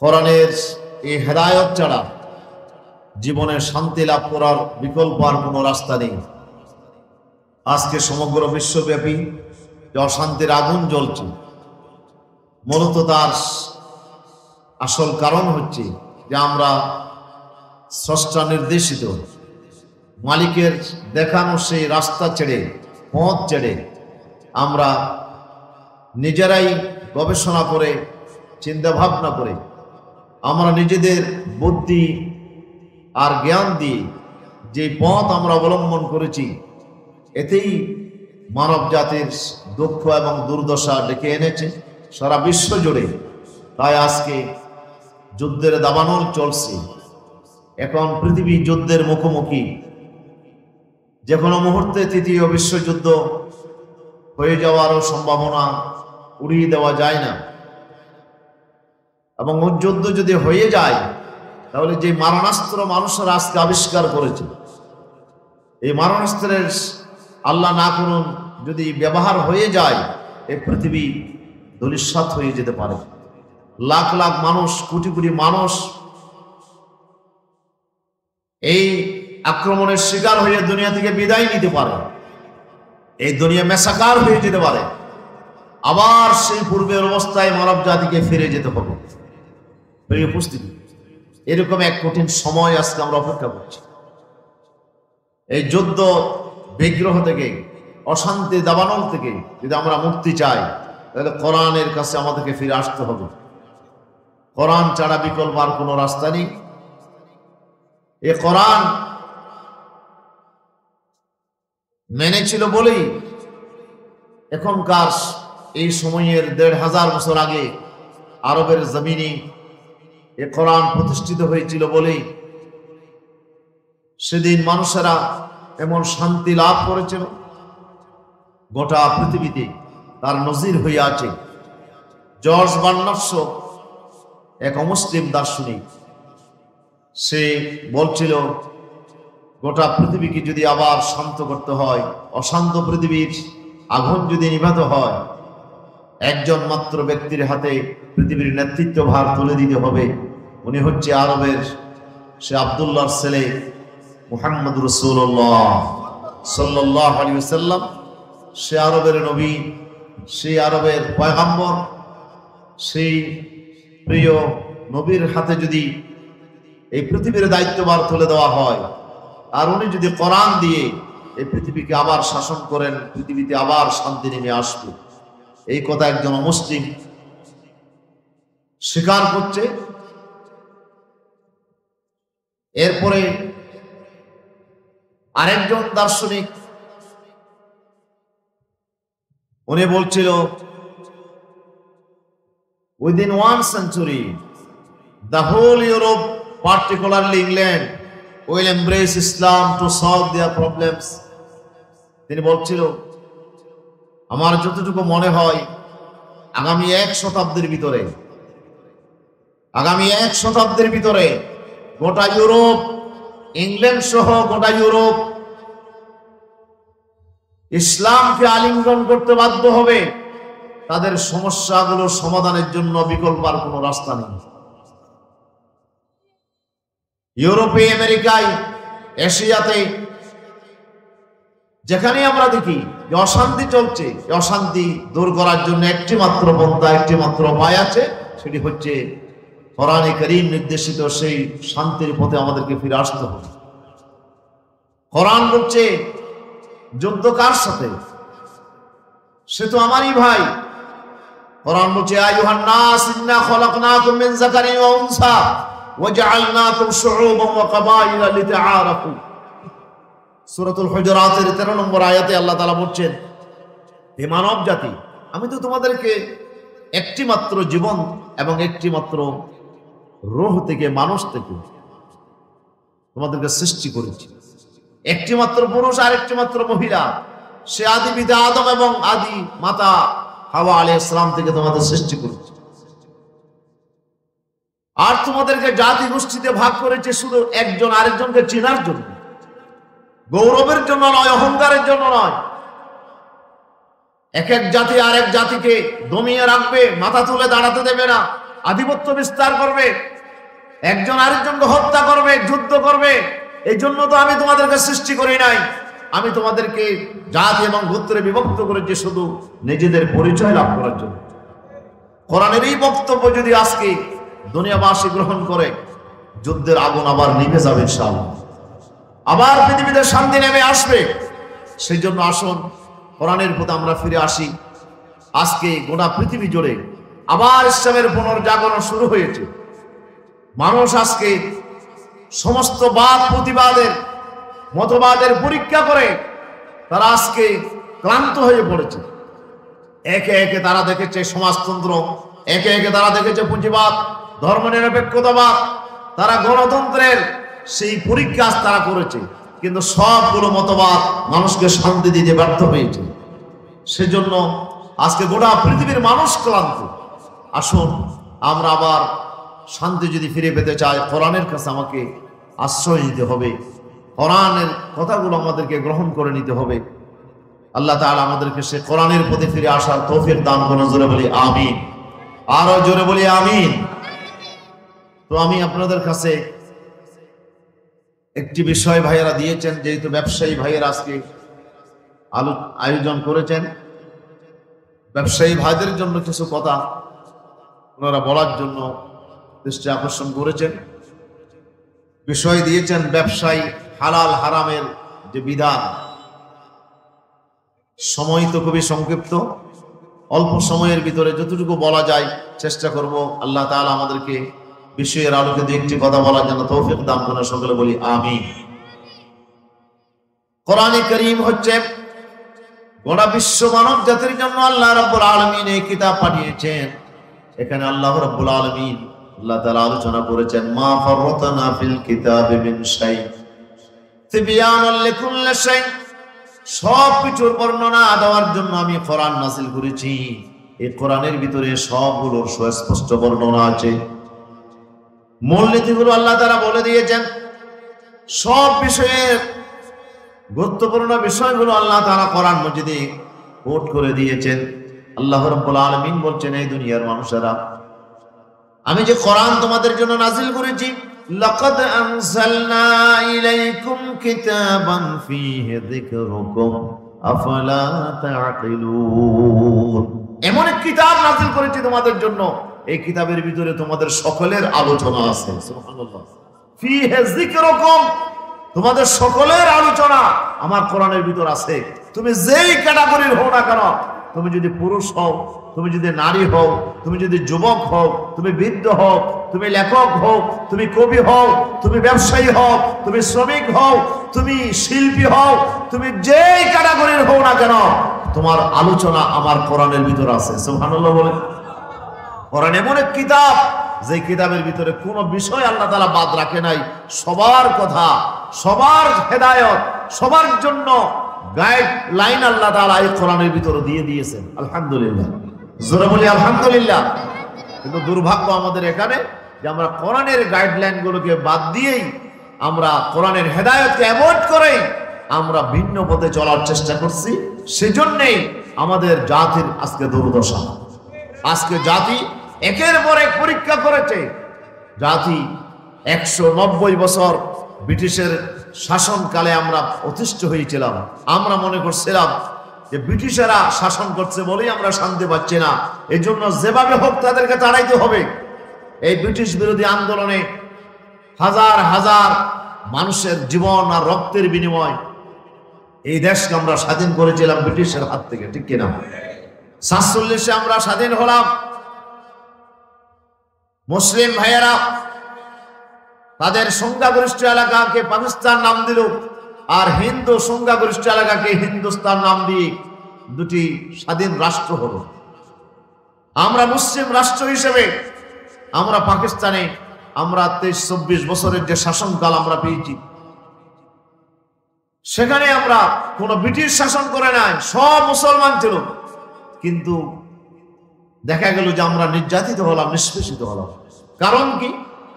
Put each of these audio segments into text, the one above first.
কোরআনের এই হেদায়েত ছাড়া জীবনে শান্তি লাভ করার বিকল্প আর কোনো রাস্তা নেই। আজকে সমগ্র বিশ্বব্যাপী যে অশান্তির আগুন জ্বলছে, মূলত তার আসল কারণ হচ্ছে যে আমরা স্রষ্টা নির্দেশিত মালিকের দেখানো সেই রাস্তা ছেড়ে, পথ ছেড়ে আমরা নিজেরাই গবেষণা করে, চিন্তা ভাবনা করে, আমরা নিজেদের বুদ্ধি আর জ্ঞান দিয়ে যে পথ আমরা অবলম্বন করেছি, এতেই মানব জাতির দুঃখ এবং দুর্দশা ডেকে এনেছে সারা বিশ্ব জুড়ে। তাই আজকে যুদ্ধের দাবানল চলছে। এখন পৃথিবী যুদ্ধের মুখোমুখি। যে কোনো মুহূর্তে তৃতীয় বিশ্বযুদ্ধ হয়ে যাওয়ারও সম্ভাবনা উড়িয়ে দেওয়া যায় না। এবং যুদ্ধ যদি হয়ে যায়, তাহলে যে মারণাস্ত্র মানুষেরা আজকে আবিষ্কার করেছে, এই মারণাস্ত্রের আল্লাহ না করুন যদি ব্যবহার হয়ে যায়, এই পৃথিবী ধূলিসাৎ হয়ে যেতে পারে। লাখ লাখ মানুষ, কোটি কোটি মানুষ এই আক্রমণের শিকার হয়ে দুনিয়া থেকে বিদায় নিতে পারে। এই দুনিয়া মেসাকার হয়ে যেতে পারে। আবার সেই পূর্বের অবস্থায় মানব জাতিকে ফিরে যেতে হবে। উপস্থিতি, এরকম এক কঠিন সময় আজকে আমরা অপেক্ষা করছি। এই যুদ্ধ বিগ্রহ থেকে, অশান্তি দাবানল থেকে যদি আমরা মুক্তি চাই, তাহলে কোরআনের কাছে আমাদেরকে ফিরে আসতে হবে। কোরআন ছাড়া বিকল্প আর কোনো রাস্তা নেই। এ কোরআন মেনেছিল বলেই এখনকার এই সময়ের ১৫০০ বছর আগে আরবের জমিনে এ কোরআন প্রতিষ্ঠিত হয়েছিল বলেই সেদিন মানুষেরা এমন শান্তি লাভ করেছিল, গোটা পৃথিবীতে তার নজির হয়ে আছে। জর্জ বার্নার্স এক অমুসলিম দার্শনিক, সে বলছিল গোটা পৃথিবীকে যদি আবার শান্ত করতে হয়, অশান্ত পৃথিবীর আগুন যদি নিভাতে হয়, একজন মাত্র ব্যক্তির হাতে পৃথিবীর নেতৃত্ব ভার তুলে দিতে হবে। উনি হচ্ছে আরবের সে আব্দুল্লাহর ছেলে মুহাম্মদ রাসূলুল্লাহ সাল্লাল্লাহু আলাইহি ওয়াসাল্লাম। সে আরবের নবী, সেই আরবের পয়গম্বর। সেই প্রিয় নবীর হাতে যদি এই পৃথিবীর দায়িত্বভার তুলে দেওয়া হয়, আর উনি যদি কোরআন দিয়ে এই পৃথিবীকে আবার শাসন করেন, পৃথিবীতে আবার শান্তি নেমে আসবে। এই কথা একজন মুসলিম স্বীকার করছে। এরপরে আরেকজন দার্শনিক, উনি বলছিল within 1 century the whole Europe, particularly England, will embrace Islam to solve their problems. তিনি বলছিল, আমার যতটুকু মনে হয় আগামী 1 শতাব্দীর ভিতরে গোটা ইউরোপ, ইংল্যান্ড সহ গোটা ইউরোপ ইসলামকে আলিঙ্গন করতে বাধ্য হবে। তাদের সমস্যাগুলো সমাধানের জন্য বিকল্প আর কোনো রাস্তা নেই। ইউরোপে, আমেরিকায়, এশিয়াতে যেখানে আমরা দেখি যে অশান্তি চলছে, অশান্তি দূর করার জন্য একটি মাত্র পন্থা, একটি মাত্র উপায় আছে, সেটি হচ্ছে কোরআনে কারীম নির্দেশিত সেই শান্তির পথে আমাদেরকে ফিরে আসতে হবে। কোরআন বলছে যুদ্ধ কার সাথে? সে তো আমারই ভাই। কোরআন বলছে আইয়ুহান নাস ইন্না খলাকনাকুম মিন যাকারিন ওয়া উনসা ওয়া জাআলনাকুম শুউবান ওয়া কাবাইলা লিতাআরাফু। সূরাতুল হুজুরাতের 13 নম্বর আয়াতে আল্লাহ তাআলা বলছেন, হে মানব জাতি, আমি তো তোমাদেরকে একটি মাত্র জীবন এবং একটি মাত্র রূহ থেকে, মানুষ থেকে তোমাদেরকে সৃষ্টি করেছি। একটি মাত্র পুরুষ আর একটি মাত্র মহিলা। সে আদি পিতা আদম এবং আদি মাতা হাওয়া আলাইহিস সালাম থেকে তোমাদের সৃষ্টি করেছে। আর তোমাদেরকে জাতি গোষ্ঠীতে ভাগ করেছে শুধু একজন আরেকজনকে চেনার জন্য, গৌরবের জন্য নয়, অহংকারের জন্য নয়। এক এক জাতি আরেক জাতিকে দমিয়ে রাখবে, মাথা তুলে দাঁড়াতে দেবে না। আধিপত্য বিস্তার করবে, একজন আরেকজনকে হত্যা করবে, যুদ্ধ করবে। এই জন্য তো আমি তোমাদেরকে সৃষ্টি করি নাই। আমি তোমাদেরকে জাতি এবং গোত্রে বিভক্ত করেছি শুধু নিজেদের পরিচয় লাভ করার জন্য। কোরআনের এই বক্তব্য যদি আজকে দুনিয়াবাসী গ্রহণ করে, যুদ্ধের আগুন আবার নিভে যাবে ইনশাআল্লাহ, আবার পৃথিবীতে শান্তি নেমে আসবে। সেই জন্য আসুন কোরআনের প্রতি আমরা ফিরে আসি। আজকে গোটা পৃথিবী জুড়ে আবার ইসলামের পুনর্জাগরণ শুরু হয়েছে। মানুষ আজকে সমস্ত বাদ প্রতিবাদের মতবাদের পরীক্ষা করে তারা আজকে ক্লান্ত হয়ে পড়েছে। একে একে তারা দেখেছে সমাজতন্ত্র, একে একে তারা দেখেছে পুঁজিবাদ, ধর্মনিরপেক্ষতাবাদ, তারা গণতন্ত্রের সেই পরীক্ষা তারা করেছে, কিন্তু সবগুলো মতবাদ মানুষকে শান্তি দিতে ব্যর্থ হয়েছে। সেজন্য আজকে গোটা পৃথিবীর মানুষ ক্লান্ত। আসুন আমরা আবার শান্তি যদি ফিরে পেতে চাই, কোরআনের কাছে আমাকে আশ্রয় নিতে হবে, কোরআনের কথাগুলো আমাদেরকে গ্রহণ করে নিতে হবে। আল্লাহ তাআলা আমাদেরকে সে কোরআনের প্রতি ফিরে আসার তৌফিক দান করুন। জোরে বলি আমিন, আরো জোরে বলি আমিন। তো আমি আপনাদের কাছে একটি বিষয় ভাইয়েরা দিয়েছেন, যেহেতু ব্যবসায়ী ভাইয়েরা আজকে আয়োজন করেছেন, ব্যবসায়ী ভাইদের জন্য কিছু কথা ওনারা বলার জন্য দৃষ্টি আকর্ষণ করেছেন, বিষয় দিয়েছেন ব্যবসায়ী হালাল হারামের যে বিধান। সময় তো খুবই সংক্ষিপ্ত, অল্প সময়ের ভিতরে যতটুকু বলা যায় চেষ্টা করব। আল্লাহ তাআলা আমাদেরকে বিষয়ের আলোকে দু একটি কথা বলার জন্য তৌফিক দান করুন। সকলে বলি আমিন। কোরআনে কারীম হচ্ছে গোটা বিশ্ব মানব জাতির জন্য আল্লাহ রাব্বুল আলামিন এই কিতাব পাঠিয়েছেন। এখানে আল্লাহ রাব্বুল আলামিন আল্লাহ তাআলা আলোচনা করেছেন মা ফাররাতনা ফিল কিতাবি মিন শাই তিবয়ানাল লিকুল্লি শাই, সব কিছুর বর্ণনা দেওয়ার জন্য আমি কোরআন নাযিল করেছি। এই কোরআনের ভিতরে সবগুলোর সুস্পষ্ট বর্ণনা আছে, মূলনীতিগুলো আল্লাহ তাআলা বলে দিয়েছেন। সব বিষয়ের গুরুত্বপূর্ণ বিষয়গুলো আল্লাহ তাআলা কোরআন মাজিদে কোট করে দিয়েছেন। আল্লাহ রাব্বুল আলামিন বলছেন, এই দুনিয়ার মানুষেরা, আমি যে কোরআন তোমাদের জন্য নাযিল করেছি, লাকাদ আনজালনা ইলাইকুম কিতাবান ফীহি যিকরুকুম আফালা তাআকিলুন, এমন এক কিতাব নাযিল করেছি তোমাদের জন্য, এই কিতাবের ভিতরে তোমাদের সকলের আলোচনা আছে। সুবহানাল্লাহ, ফীহি যিকরুকুম, তোমাদের সকলের আলোচনা আমার কোরআনের ভিতর আছে। তুমি যেই ক্যাটাগরির হও না কেন, তুমি যদি পুরুষ হও, তুমি যদি নারী হও, তুমি যদি যুবক হও, তুমি বৃদ্ধ হও, তুমি লেখক হও, তুমি কবি হও, তুমি ব্যবসায়ী হও, তুমি শ্রমিক হও, তুমি শিল্পী হও, তুমি যেই ক্যাটাগরির হও না কেন, তোমার আলোচনা আমার কোরআনের ভিতর আছে। সুবহানাল্লাহ বলে। কোরআন এমন এক কিতাব, যে কিতাবের ভিতরে কোনো বিষয় আল্লাহ তাআলা বাদ রাখে নাই। সবার কথা, সবার হেদায়েত, সবার জন্য গাইডলাইন আল্লাহ তাআলা এই কোরআনের ভিতরে দিয়ে দিয়েছেন। আলহামদুলিল্লাহ, জোরে বলি আলহামদুলিল্লাহ। কিন্তু দুর্ভাগ্য আমাদের এখানে যে আমরা কোরআনের গাইডলাইন গুলোকে বাদ দিয়েই, আমরা কোরআনের হেদায়েতকে অ্যাভয়েড করে আমরা ভিন্ন পথে চলার চেষ্টা করছি। সেজন্যই আমাদের জাতির আজকে দুর্দশা। আজকে জাতি একের পর এক পরীক্ষা করেছে। জাতি 190 বছর ব্রিটিশের শাসনকালে আমরা অতিষ্ঠ হয়েছিলাম। আমরা মনে করছিলাম যে ব্রিটিশেরা শাসন করছে বলেই আমরা শান্তি পাচ্ছি না, এই জন্য যেভাবে হোক তাদেরকে তাড়াইতে হবে। এই ব্রিটিশ বিরোধী আন্দোলনে হাজার হাজার মানুষের জীবন আর রক্তের বিনিময় এই দেশকে আমরা স্বাধীন করেছিলাম ব্রিটিশের হাত থেকে, ঠিক কিনা? 47-এ আমরা স্বাধীন হলাম। মুসলিম ভাইয়েরা তাদের সংখ্যাগরিষ্ঠ এলাকাকে পাকিস্তান নাম দিল, আর হিন্দু সংখ্যাগরিষ্ঠ এলাকাকে হিন্দুস্তান নাম দিয়ে দুটি স্বাধীন রাষ্ট্র হলো। আমরা মুসলিম রাষ্ট্র হিসেবে আমরা পাকিস্তানে আমরা 23-24 বছরের যে শাসনকাল আমরা পেয়েছি, সেখানে আমরা কোনো ব্রিটিশ শাসন করে নাই, সব মুসলমান ছিল। কিন্তু দেখা গেল যে আমরা নির্যাতিত হলাম, নিষ্পেষিত হলাম। কারণ কি?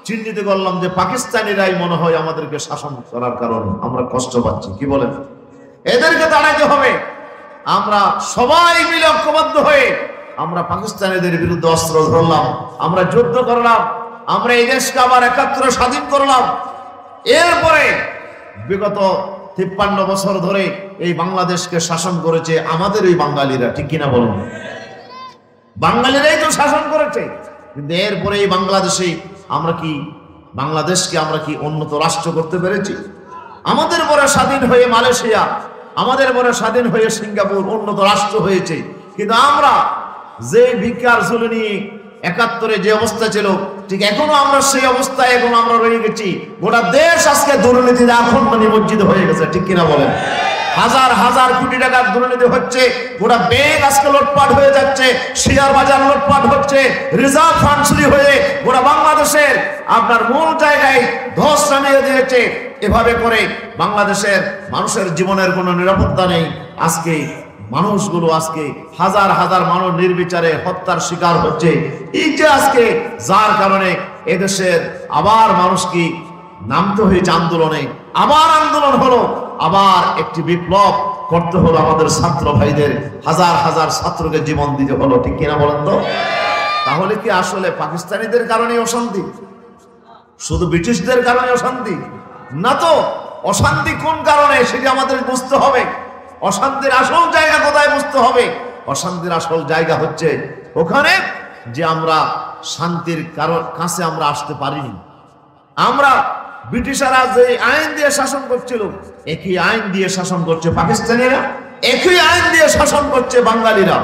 চিহ্নিত করলাম যে পাকিস্তানিরাই মনে হয় আমাদেরকে শাসন করার কারণে আমরা কষ্ট পাচ্ছি। কি বলেন? এদেরকে তাড়াইতে হবে। আমরা সবাই মিলে ঐক্যবদ্ধ হয়ে আমরা পাকিস্তানিদের বিরুদ্ধে অস্ত্র ধরলাম, আমরা যুদ্ধ করলাম, আমরা এই দেশকে আবার ৭১ স্বাধীন করলাম। এরপরে বিগত ৫৩ বছর ধরে এই বাংলাদেশকে শাসন করেছে আমাদের ওই বাঙালিরা, ঠিক কিনা বলুন? বাঙালিরাই তো শাসন করেছে। কিন্তু এরপরে এই বাংলাদেশে আমরা কি বাংলাদেশকে আমরা কি উন্নত রাষ্ট্র করতে পেরেছি? আমাদের পরে স্বাধীন হয়ে মালয়েশিয়া, আমাদের পরে স্বাধীন হয়ে সিঙ্গাপুর উন্নত রাষ্ট্র হয়েছে। কিন্তু আমরা যে ভিক্ষার ঝুলি নিয়ে ৭১ যে অবস্থা ছিল, ঠিক এখনো আমরা সেই অবস্থায় এখনো আমরা রয়ে গেছি। গোটা দেশ আজকে দুর্নীতিতে আখন্দ নিমজ্জিত হয়ে গেছে, ঠিক কিনা বলেন? হাজার হাজার কোটি টাকার দুর্নীতি হচ্ছে, গোটা ব্যাংক আজকে লুটপাট হয়ে যাচ্ছে, শেয়ার বাজার লুটপাট হচ্ছে, রিজার্ভ ফান্ড চুরি হয়ে গোটা বাংলাদেশের আপনার মূল জায়গায় ধস নামিয়ে দিয়েছে। এভাবে করে বাংলাদেশের মানুষের জীবনের কোনো নিরাপত্তা নেই। আজকে মানুষগুলো আজকে হাজার হাজার মানুষ নির্বিচারে হত্যার শিকার হচ্ছে। এই যে আজকে যার কারণে এদেশের আবার মানুষ কি নামতে হয়েছে আন্দোলনে, আবার আন্দোলন হলো, আবার একটি বিপ্লব করতে হলো আমাদের ছাত্র ভাইদের, হাজার হাজার ছাত্রকে জীবন দিতে হলো, ঠিক কিনা বলেন তো? তাহলে কি আসলে পাকিস্তানিদের কারণে অশান্তি? শুধু ব্রিটিশদের কারণে অশান্তি না তো। অশান্তি কোন কারণে সেটি আমাদের বুঝতে হবে। অশান্তির আসল জায়গা কোথায় বুঝতে হবে। অশান্তির আসল জায়গা হচ্ছে ওখানে যে আমরা শান্তির কাছে আমরা আসতে পারিনি। আমরা ব্রিটিশরা যে আইন দিয়ে শাসন করছিল, একই আইন দিয়ে শাসন করছে পাকিস্তানিরা, একই আইন দিয়ে শাসন করছে বাঙালিরা।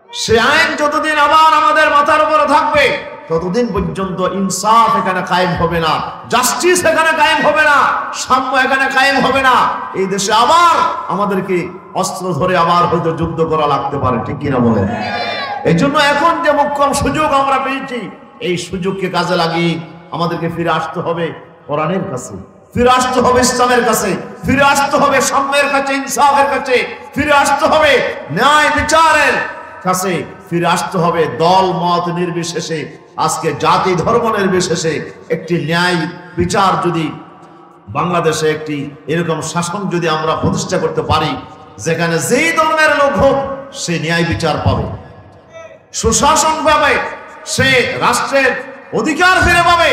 সে আইন যতদিন আবার আমাদের মাথার উপরে থাকবে, ততদিন পর্যন্ত ইনসাফ এখানে কায়েম হবে না, জাস্টিস এখানে কায়েম হবে না, সাম্য এখানে কায়েম হবে না। এই দেশে আবার আমাদেরকে অস্ত্র ধরে আবার হয়তো যুদ্ধ করা লাগতে পারে, ঠিক কিনা বলেন? এই জন্য এখন যে মোক্ষম সুযোগ আমরা পেয়েছি, এই সুযোগকে কাজে লাগিয়ে আমাদেরকে ফিরে আসতে হবে কোরআনের কাছে, ফিরে আসতে হবে ইসলামের কাছে, ফিরে আসতে হবে সাম্যের কাছে, ইনসাফের কাছে, ফিরে আসতে হবে ন্যায় বিচারের কাছে, ফিরে আসতে হবে দল মত নির্বিশেষে, আজকে জাতি ধর্ম নির্বিশেষে একটি ন্যায় বিচার যদি বাংলাদেশে একটি এরকম শাসন যদি আমরা প্রতিষ্ঠা করতে পারি, যেখানে যেই ধর্মের লোক হোক সে ন্যায় বিচার পাবে, সুশাসন পাবে, সে রাষ্ট্রের অধিকার ফিরে পাবে।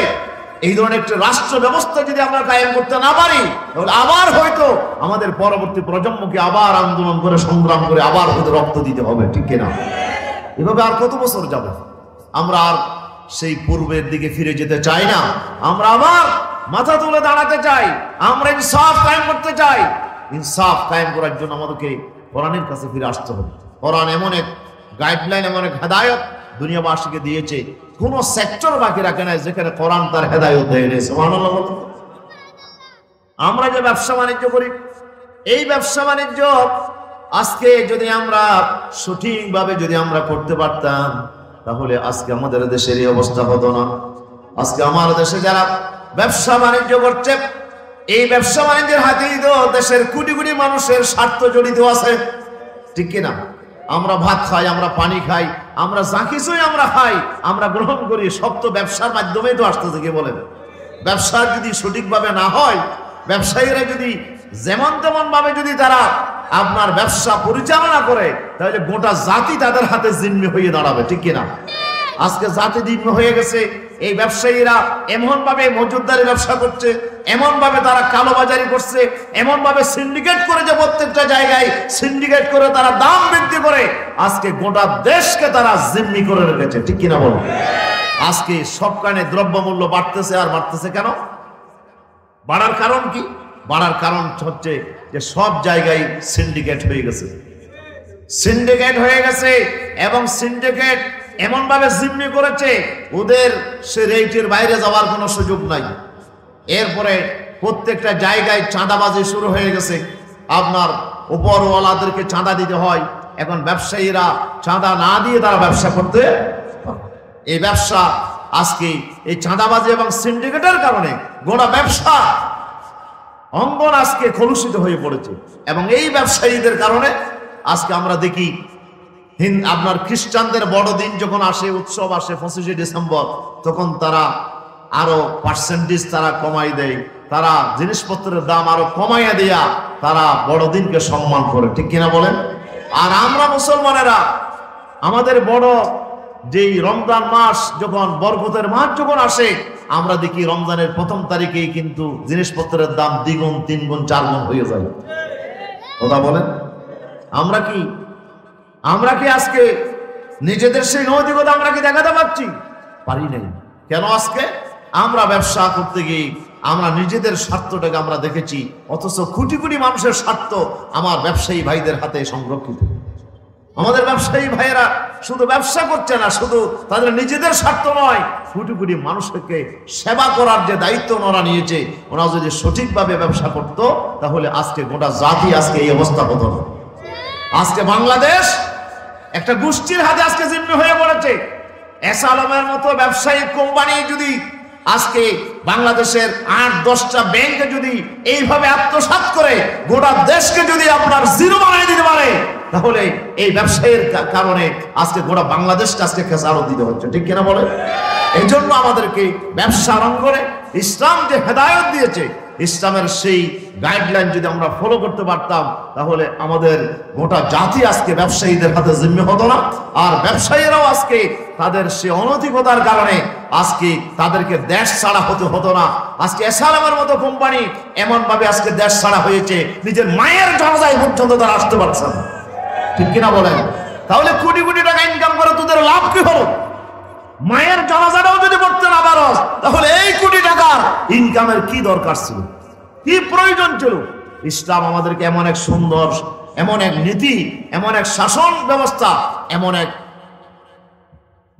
এই ধরনের একটা রাষ্ট্র ব্যবস্থা যদি আমরা কায়েম করতে না পারি, তাহলে আবার হয়তো আমাদের পরবর্তী প্রজন্মকে আবার আন্দোলন করে সংগ্রাম করে আবার হয়তো রক্ত দিতে হবে, ঠিক কিনা? এভাবে আর কত বছর যাবে? আমরা আর সেই পূর্বের দিকে ফিরে যেতে চাই না। আমরা আবার মাথা তুলে দাঁড়াতে চাই, আমরা ইনসাফ কায়েম করতে চাই। ইনসাফ কায়েম করার জন্য আমাদেরকে কোরআনের কাছে ফিরে আসতে হবে। কোরআন এমন এক গাইডলাইন, এমন এক হেদায়ত দুনিয়াবাসীকে দিয়েছে, কোন সেক্টর বাকি রাখে নাই যেখানে কোরআন তার হেদায়ত দেয়। সুবহানাল্লাহ। আমরা যে ব্যবসা বাণিজ্য করি, এই ব্যবসা বাণিজ্য আজকে যদি আমরা সঠিকভাবে যদি আমরা করতে পারতাম, তাহলে আজকে আমাদের দেশের এই অবস্থা হতো না। আজকে আমার দেশে যারা ব্যবসা বাণিজ্য করছে, এই ব্যবসা বাণিজ্যের হাতেই তো দেশের কোটি কোটি মানুষের স্বার্থ জড়িত আছে, ঠিক কিনা? আমরা ভাত খাই, আমরা পানি খাই, আমরা যা কিছুই আমরা খাই, আমরা গ্রহণ করি, সব তো ব্যবসার মাধ্যমেই তো আসতেছে। কি বলেন? ব্যবসা যদি সঠিকভাবে না হয়, ব্যবসায়ীরা যদি যেমন তেমন ভাবে যদি তারা আপনার ব্যবসা পরিচালনা করে, তাহলে গোটা জাতি তাদের হাতে জিম্মি হয়ে দাঁড়াবে, ঠিক কিনা? আজকে জাতি জিম্মি হয়ে গেছে। এই ব্যবসায়ীরা এমন ভাবে মজুদদারি ব্যবসা করছে, এমন ভাবে তারা কালোবাজারি করছে, এমন ভাবে সিন্ডিকেট করে যে প্রত্যেকটা জায়গায় সিন্ডিকেট করে তারা দাম বৃদ্ধি করে আজকে গোটা দেশকে তারা জিম্মি করে রেখেছে, ঠিক কিনা বলো? আজকে সবখানে দ্রব্যমূল্য বাড়তেছে। আর বাড়তেছে কেন? বাড়ার কারণ কি? বাড়ার কারণ হচ্ছে যে সব জায়গায় সিন্ডিকেট হয়ে গেছে, সিন্ডিকেট হয়ে গেছে, এবং সিন্ডিকেট এমন ভাবে জিম্মি করেছে ওদের সে রেটের বাইরে যাওয়ার কোনো সুযোগ নাই। এরপরে প্রত্যেকটা জায়গায় চাঁদাবাজি শুরু হয়ে গেছে। আপনার উপরওয়ালাদেরকে চাঁদা দিতে হয়, এখন ব্যবসায়ীরা চাঁদা না দিয়ে তারা ব্যবসা করতে, এই ব্যবসা আজকে এই চাঁদাবাজি এবং সিন্ডিকেটের কারণে গোটা ব্যবসা অঙ্গন আজকে কলুষিত হয়ে পড়েছে। এবং এই ব্যবসায়ীদের কারণে আজকে আমরা দেখি আপনার খ্রিস্টানদের বড়দিন যখন আসে, উৎসব আসে 25শে ডিসেম্বর, তখন তারা আরো পার্সেন্টেজ তারা কমাই দেয়, তারা জিনিসপত্রের দাম আরো কমাইয়া দেয়া তারা বড়দিনকে সম্মান করে, ঠিক কিনা বলেন? আর আমরা মুসলমানেরা আমাদের বড় যেই রমজান মাস যখন বরকতের মাস যখন আসে, আমরা দেখি রমজানের প্রথম তারিখেই কিন্তু জিনিসপত্রের দাম দ্বিগুণ, তিনগুণ, চারগুণ হয়ে যায়। কথা বলেন, আমরা কি আজকে নিজেদের সেই নৈতিকতা আমরা কি দেখাতে পারছি? পারি নাই। কেন? আজকে আমরা ব্যবসা করতে গিয়ে আমরা নিজেদের স্বার্থটাকে আমরা দেখেছি, অথচ কোটি কোটি মানুষের স্বার্থ আমার ব্যবসায়ী ভাইদের হাতে সংরক্ষিত। আমাদের ব্যবসায়ী ভাইয়েরা শুধু ব্যবসা করছে না, শুধু তাদের নিজেদের স্বার্থ নয়, কোটি কোটি মানুষকে সেবা করার যে দায়িত্ব ওনারা নিয়েছে, ওনারা যদি সঠিকভাবে ব্যবসা করত তাহলে আজকে গোটা জাতি আজকে এই অবস্থা হতো না। আজকে বাংলাদেশ একটা গোষ্ঠীর হাতে আজকে জিম্মি হয়ে পড়েছে। এসআলমের মতো ব্যবসায়িক কোম্পানি যদি আজকে বাংলাদেশের 8-10টা ব্যাংকে যদি এইভাবে আত্মসাৎ করে গোটা দেশকে যদি আপনার জিরো বানিয়ে দিতে পারে, তাহলে এই ব্যবসায়ের কারণে আজকে গোটা বাংলাদেশকে আজকে খেসারত দিতে হচ্ছে। ঠিক কিনা বলে? এই জন্য আমাদেরকে ব্যবসার অঙ্গনে ইসলাম যে হেদায়ত দিয়েছে, ইসলামের সেই গাইডলাইন যদি আমরা ফলো করতে পারতাম, তাহলে আমাদের গোটা জাতি আজকে ব্যবসায়ীদের হাতে জিম্মি হতো না। আর ব্যবসায়ীরাও আজকে তাদের সে অনৈতিকতার কারণে আজকে তাদেরকে দেশ ছাড়া হতো না। আজকে এসআলমের মতো কোম্পানি এমন ভাবে আজকে দেশ ছাড়া হয়েছে, নিজের মায়ের জানাজায় পর্যন্ত তারা আসতে পারছে না। ঠিক কিনা বলেন? তাহলে কোটি কোটি টাকা ইনকাম করে তোদের লাভ কি হলো? মায়ের জানাজাটাও যদি পড়তে না পারো, তাহলে এই কোটি টাকার ইনকামের কি দরকার ছিল, কি প্রয়োজন ছিল? ইসলাম আমাদেরকে এমন এক সুন্দর, এমন এক নীতি, এমন এক শাসন ব্যবস্থা, এমন এক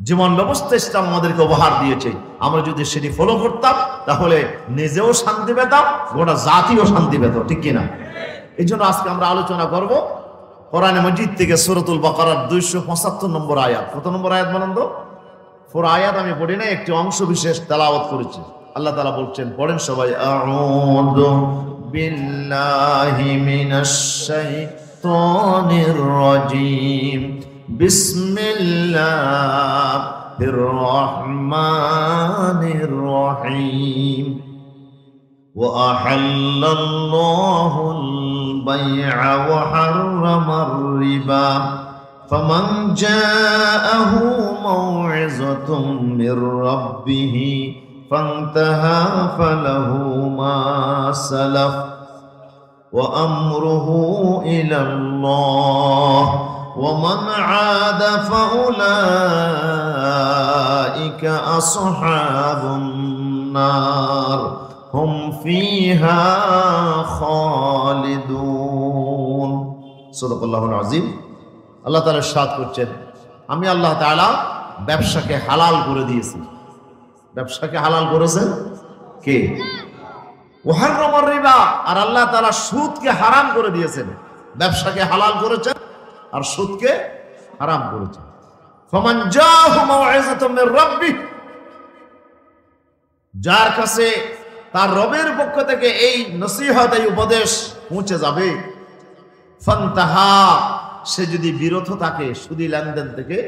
জীবন ব্যবস্থা ইসলাম আমাদেরকে উপহার দিয়েছে। আমরা যদি সেটি ফলো করতাম তাহলে নিজেও শান্তি পেতাম, গোটা জাতিও শান্তি পেত। ঠিক কিনা? এই জন্য আজকে আমরা আলোচনা করব কোরআনে মজিদ থেকে সূরাতুল বাকারার 275 নম্বর আয়াত। কত নম্বর আয়াত বলেন তো? পুরো আয়াত আমি পড়ি না, একটি অংশ বিশেষ তেলাওয়াত করেছি। আল্লাহ তাআলা বলছেন, পড়েন সবাই, আউযু বিল্লাহি মিনাশ শাইতানির রাজীম, বিসমিল্লাহির রহমানির রহিম, وأحل الله البيع وحرم الربا فمن جاءه موعظة من ربه فانتهى فله ما سلف وأمره إلى الله ومن عاد فأولئك أصحاب النار হুম ফিহা খালিদুন। সাদাকাল্লাহুল আযীম। আল্লাহ তাআলা ইরশাদ করছেন, আমি আল্লাহ তাআলা ব্যবসাকে হালাল করে দিয়েছি। ব্যবসাকে হালাল করেছেন কে? ওয়াহাররামার রিবা। আর আল্লাহ তাআলা সুদকে হারাম করে দিয়েছেন। ব্যবসাকে হালাল করেছেন আর সুদকে হারাম করেছেন। ফামান জাআহু মাউইযাতুম মির রাব্বিহ, যার কাছে তার রবের পক্ষ থেকে এই নসিহত, এই উপদেশ পৌঁছে যাবে, ফান্তাহা, সে যদি বিরত থাকে সুদী লেনদেন থেকে,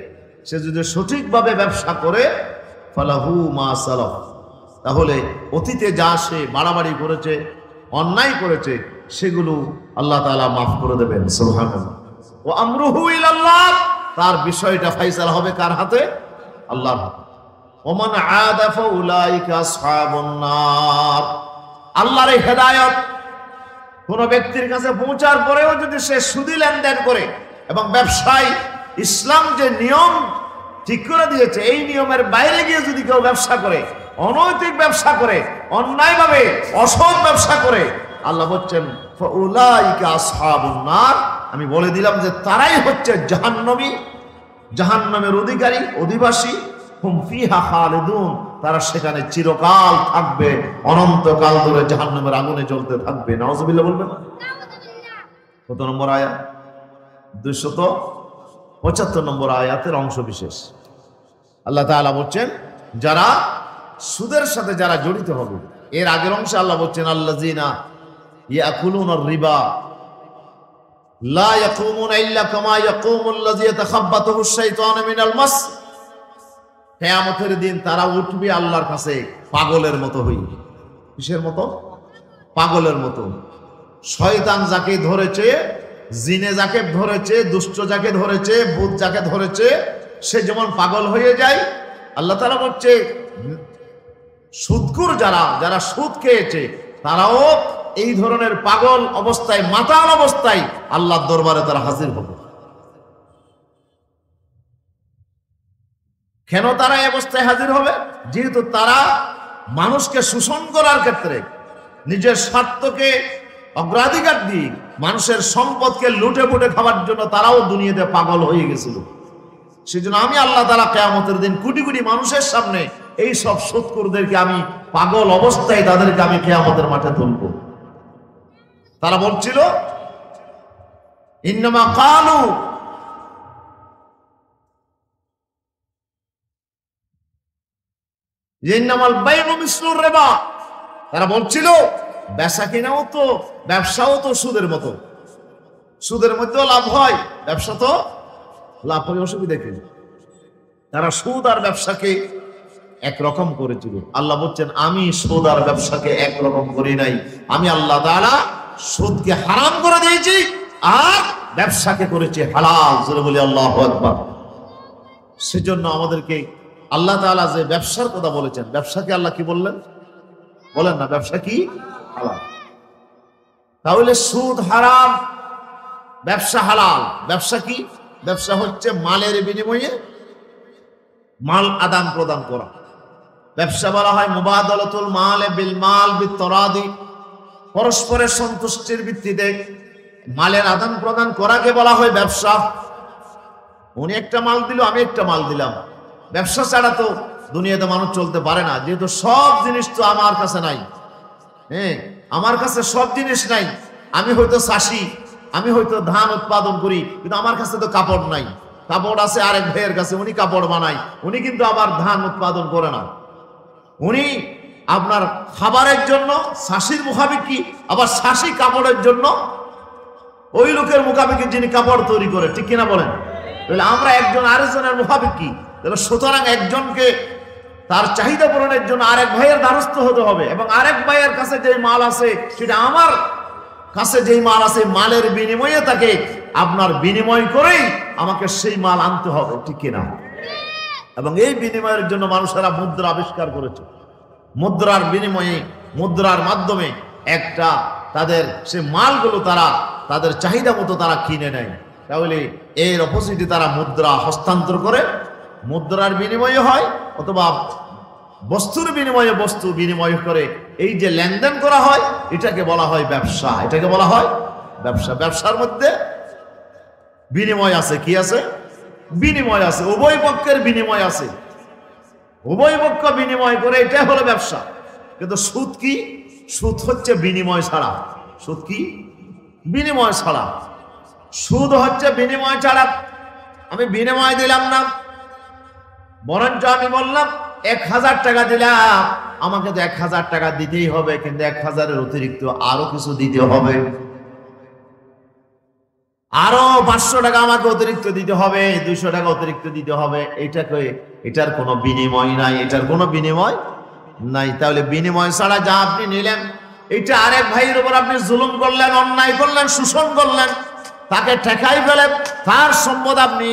সে যদি সঠিকভাবে ব্যবসা করে, ফালাহু মা সালাফ, তাহলে অতীতে যা সে বাড়াবাড়ি করেছে, অন্যায় করেছে, সেগুলো আল্লাহ তাআলা মাফ করে দেবেন। সুবহানাল্লাহ। ওয়া আমরুহু ইলাল্লাহ, তার বিষয়টা ফায়সালা হবে কার হাতে? আল্লাহর হাতে। ওমান আদা ফাউলাইকা আসহাবুন নার। আল্লাহর এই হেদায়েত কোন ব্যক্তির কাছে পৌঁছার পরেও যদি সে সুদী লেনদেন করে এবং ব্যবসায় ইসলাম যে নিয়ম ঠিক করে দিয়েছে, এই নিয়মের বাইরে গিয়ে যদি কেউ ব্যবসা করে, অনৈতিক ব্যবসা করে, অন্যায়ভাবে অসৎ ব্যবসা করে, আল্লাহ বলছেন ফাউলাইকা আসহাবুন নার, আমি বলে দিলাম যে তারাই হচ্ছে জাহান্নামী, জাহান্নামের অধিকারী, অধিবাসী। হুম ফিহা খালিদুন, তারা সেখানে চিরকাল থাকবে, অনন্তকাল ধরে জাহান্নামের আগুনে জ্বলতে থাকবে। নাউজুবিল্লাহ বলবেন। কত নম্বর আয়াত? 275 নম্বর আয়াতের অংশ বিশেষ। আল্লাহ তাআলা বলছেন, যারা সুদের সাথে যারা জড়িত হবে। এর আগের অংশে আল্লাহ বলছেন, আল্লাযিনা ইয়াকুলুনার রিবা লা ইয়াকুমুনা ইল্লা কামা ইয়াকুমুল্লাযী ইয়াতাখাব্বাতুহু আশ-শাইতানু মিনাল মাস। কিয়ামতের দিন তারা উঠবে আল্লাহর কাছে পাগলের মতো হই। কিসের মতো? পাগলের মতো। শয়তান যাকে ধরেছে জিনে যাকে ধরেছে, দুষ্ট যাকে ধরেছে, ভূত যাকে ধরেছে, সে যেমন পাগল হয়ে যায়, আল্লাহ তাআলা বলছে সুদখোর যারা সুদ খেয়েছে তারাও এই ধরনের পাগল অবস্থায়, মাতাল অবস্থায় আল্লাহর দরবারে তারা হাজির হবে। কেন তারা এই অবস্থায় হাজির হবে? যেহেতু তারা মানুষকে শোষণ করার ক্ষেত্রে নিজের স্বার্থকে অগ্রাধিকার দিয়ে মানুষের সম্পদকে লুটে পুটে খাওয়ার জন্য তারাও দুনিয়াতে পাগল হয়ে গেছিল। সেজন্য আমি আল্লাহ তাআলা কিয়ামতের দিন কোটি কোটি মানুষের সামনে এই সব সুদখোরদেরকে আমি পাগল অবস্থায় তাদেরকে আমি কিয়ামতের মাঠে তুলব। তারা বলছিল ইন্নামা কালু, ইন্নামাল বাইউ মিসলুর রিবা, তারা বলছিল বেচা কিনাও তো, ব্যবসাও তো সুদের মতো, সুদের মধ্যেও লাভ হয়, ব্যবসা তো লাভ হয়, অসুবিধা কি? তারা সুদ আর ব্যবসাকে একরকম করেছিল। আল্লাহ বলছেন আমি সুদ আর ব্যবসাকে একরকম করি নাই, আমি আল্লাহ তাআলা সুদকে হারাম করে দিয়েছি আর ব্যবসাকে করেছি হালাল। জোরে বলি আল্লাহু আকবার। সেজন্য আমাদেরকে আল্লাহ তাআলা যে ব্যবসার কথা বলেছেন, ব্যবসাকে আল্লাহ কি বললেন? বলেন না, ব্যবসা কি? হালাল। তাহলে সুদ হারাম, ব্যবসা হালাল। ব্যবসা কি? ব্যবসা হচ্ছে মালের বিনিময়ে মাল আদান প্রদান করা। ব্যবসা বলা হয় মুবাদালাতুল মাল বিল মাল বিতরাদি, পরস্পরের সন্তুষ্টির ভিত্তিতে মালের আদান প্রদান করাকে বলা হয় ব্যবসা। উনি একটা মাল দিল, আমি একটা মাল দিলাম। ব্যবসা ছাড়া তো দুনিয়াতে মানুষ চলতে পারে না, যেহেতু সব জিনিস তো আমার কাছে নাই। হ্যাঁ, আমার কাছে সব জিনিস নাই। আমি হয়তো চাষি, আমি হয়তো ধান উৎপাদন করি, কিন্তু আমার কাছে তো কাপড় নাই। কাপড় আছে আরেক ভাইয়ের কাছে, উনি কাপড় বানায়, উনি কিন্তু আবার ধান উৎপাদন করে না। উনি আপনার খাবারের জন্য চাষির মুখাপিকি, আবার চাষি কাপড়ের জন্য ওই লোকের মুখাপিকি যিনি কাপড় তৈরি করে, ঠিক কিনা বলেন? তাহলে আমরা একজন আরেকজনের মুখাপিকি। তাহলে সুতরাং একজনকে তার চাহিদা পূরণের জন্য আরেক ভাইয়ের দ্বারস্থ হতে হবে, এবং আরেক ভাইয়ের কাছে যে মাল আছে সেটা আমার কাছে যেই মাল আছে মালের বিনিময়ে তাকে আপনার বিনিময় করেই আমাকে সেই মাল আনতে হবে, ঠিক কিনা? এবং এই বিনিময়ের জন্য মানুষেরা মুদ্রা আবিষ্কার করেছে। মুদ্রার বিনিময়ে, মুদ্রার মাধ্যমে একটা তাদের সে মালগুলো তারা তাদের চাহিদা মতো তারা কিনে নেয়। তাহলে এর অপোজিটে তারা মুদ্রা হস্তান্তর করে, মুদ্রার বিনিময়ে হয়, অথবা বস্তুর বিনিময়ে বস্তু বিনিময় করে এই যে লেনদেন করা হয়, এটাকে বলা হয় ব্যবসা। এটাকে বলা হয় ব্যবসা। ব্যবসার মধ্যে বিনিময় আছে। কি আছে? বিনিময় আছে, উভয় পক্ষের বিনিময় আছে, উভয় পক্ষ বিনিময় করে, এটা হলো ব্যবসা। কিন্তু সুদ কি? সুদ হচ্ছে বিনিময় ছাড়া। সুদ কি? বিনিময় ছাড়া। সুদ হচ্ছে বিনিময় ছাড়া। আমি বিনিময় দিলাম না, বরঞ্চ আমি বললাম 1000 টাকা দিলাম, আমাকে তো 1000 টাকা দিতেই হবে, কিন্তু 1000-এর অতিরিক্ত আরো কিছু দিতে হবে, আরো 500 টাকা আমাকে অতিরিক্ত দিতে হবে, 200 টাকা অতিরিক্ত দিতে হবে। এটার কোনো বিনিময় নাই, এটার কোনো বিনিময় নাই। তাহলে বিনিময় ছাড়া যা আপনি নিলেন, এটা আরেক ভাইয়ের উপর আপনি জুলুম করলেন, অন্যায় করলেন, শোষণ করলেন, তাকে ঠেকাই ফেলেন, তার সম্পদ আপনি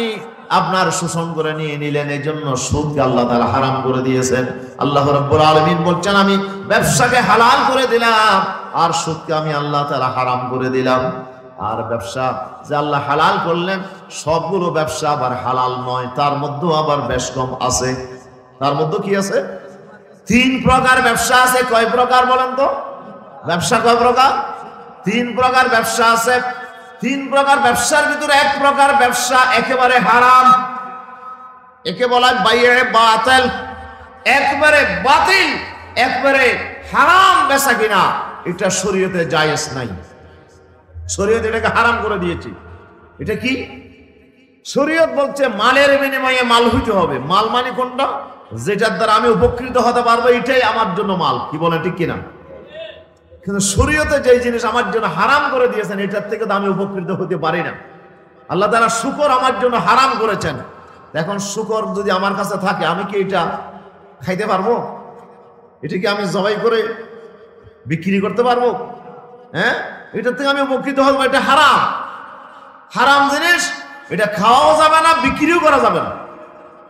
আপনার শোষণ করে নিয়ে নিলেন। এই জন্য সুদকে আল্লাহ তাআলা হারাম করে দিয়েছেন। আল্লাহ রাব্বুল আলামিন বলছেন আমি ব্যবসাকে হালাল করে দিলাম আর সুদকে আমি আল্লাহ তাআলা হারাম করে দিলাম। আর ব্যবসা যে আল্লাহ হালাল করলেন, সবগুলো ব্যবসা আবার হালাল নয়, তার মধ্যেও আবার বেশ কম আছে। তার মধ্যে কি আছে? 3 প্রকার ব্যবসা আছে। কয় প্রকার বলেন তো? ব্যবসা কয় প্রকার? 3 প্রকার ব্যবসা আছে। 3 প্রকার ব্যবসার ভিতরে এক প্রকার ব্যবসা একেবারে হারাম, একে বলা হয় বাইয়ে বাতিল। একবারে বাতিল, একবারে হারাম বেচা কিনা, এটা শরীয়তে জায়েজ নাই। শরীয়ত এটাকে হারাম করে দিয়েছে। এটা কি? শরীয়ত বলছে মালের বিনিময়ে মাল হইতে হবে। মাল মানে কোনটা? যেটার দ্বারা আমি উপকৃত হতে পারবো, এটাই আমার জন্য মাল। কি বলেন, ঠিক কিনা? কিন্তু শরীয়তে যে জিনিস আমার জন্য হারাম করে দিয়েছেন, এটার থেকে তো আমি উপকৃত হতে পারি না। আল্লাহ তাআলা শুকর আমার জন্য হারাম করেছেন। এখন শুকর যদি আমার কাছে থাকে, আমি কি এটা খাইতে পারবো? এটা কি আমি জবাই করে বিক্রি করতে পারবো? হ্যাঁ, এটার থেকে আমি উপকৃত হবো, এটা হারাম। হারাম জিনিস, এটা খাওয়াও যাবে না, বিক্রিও করা যাবে না।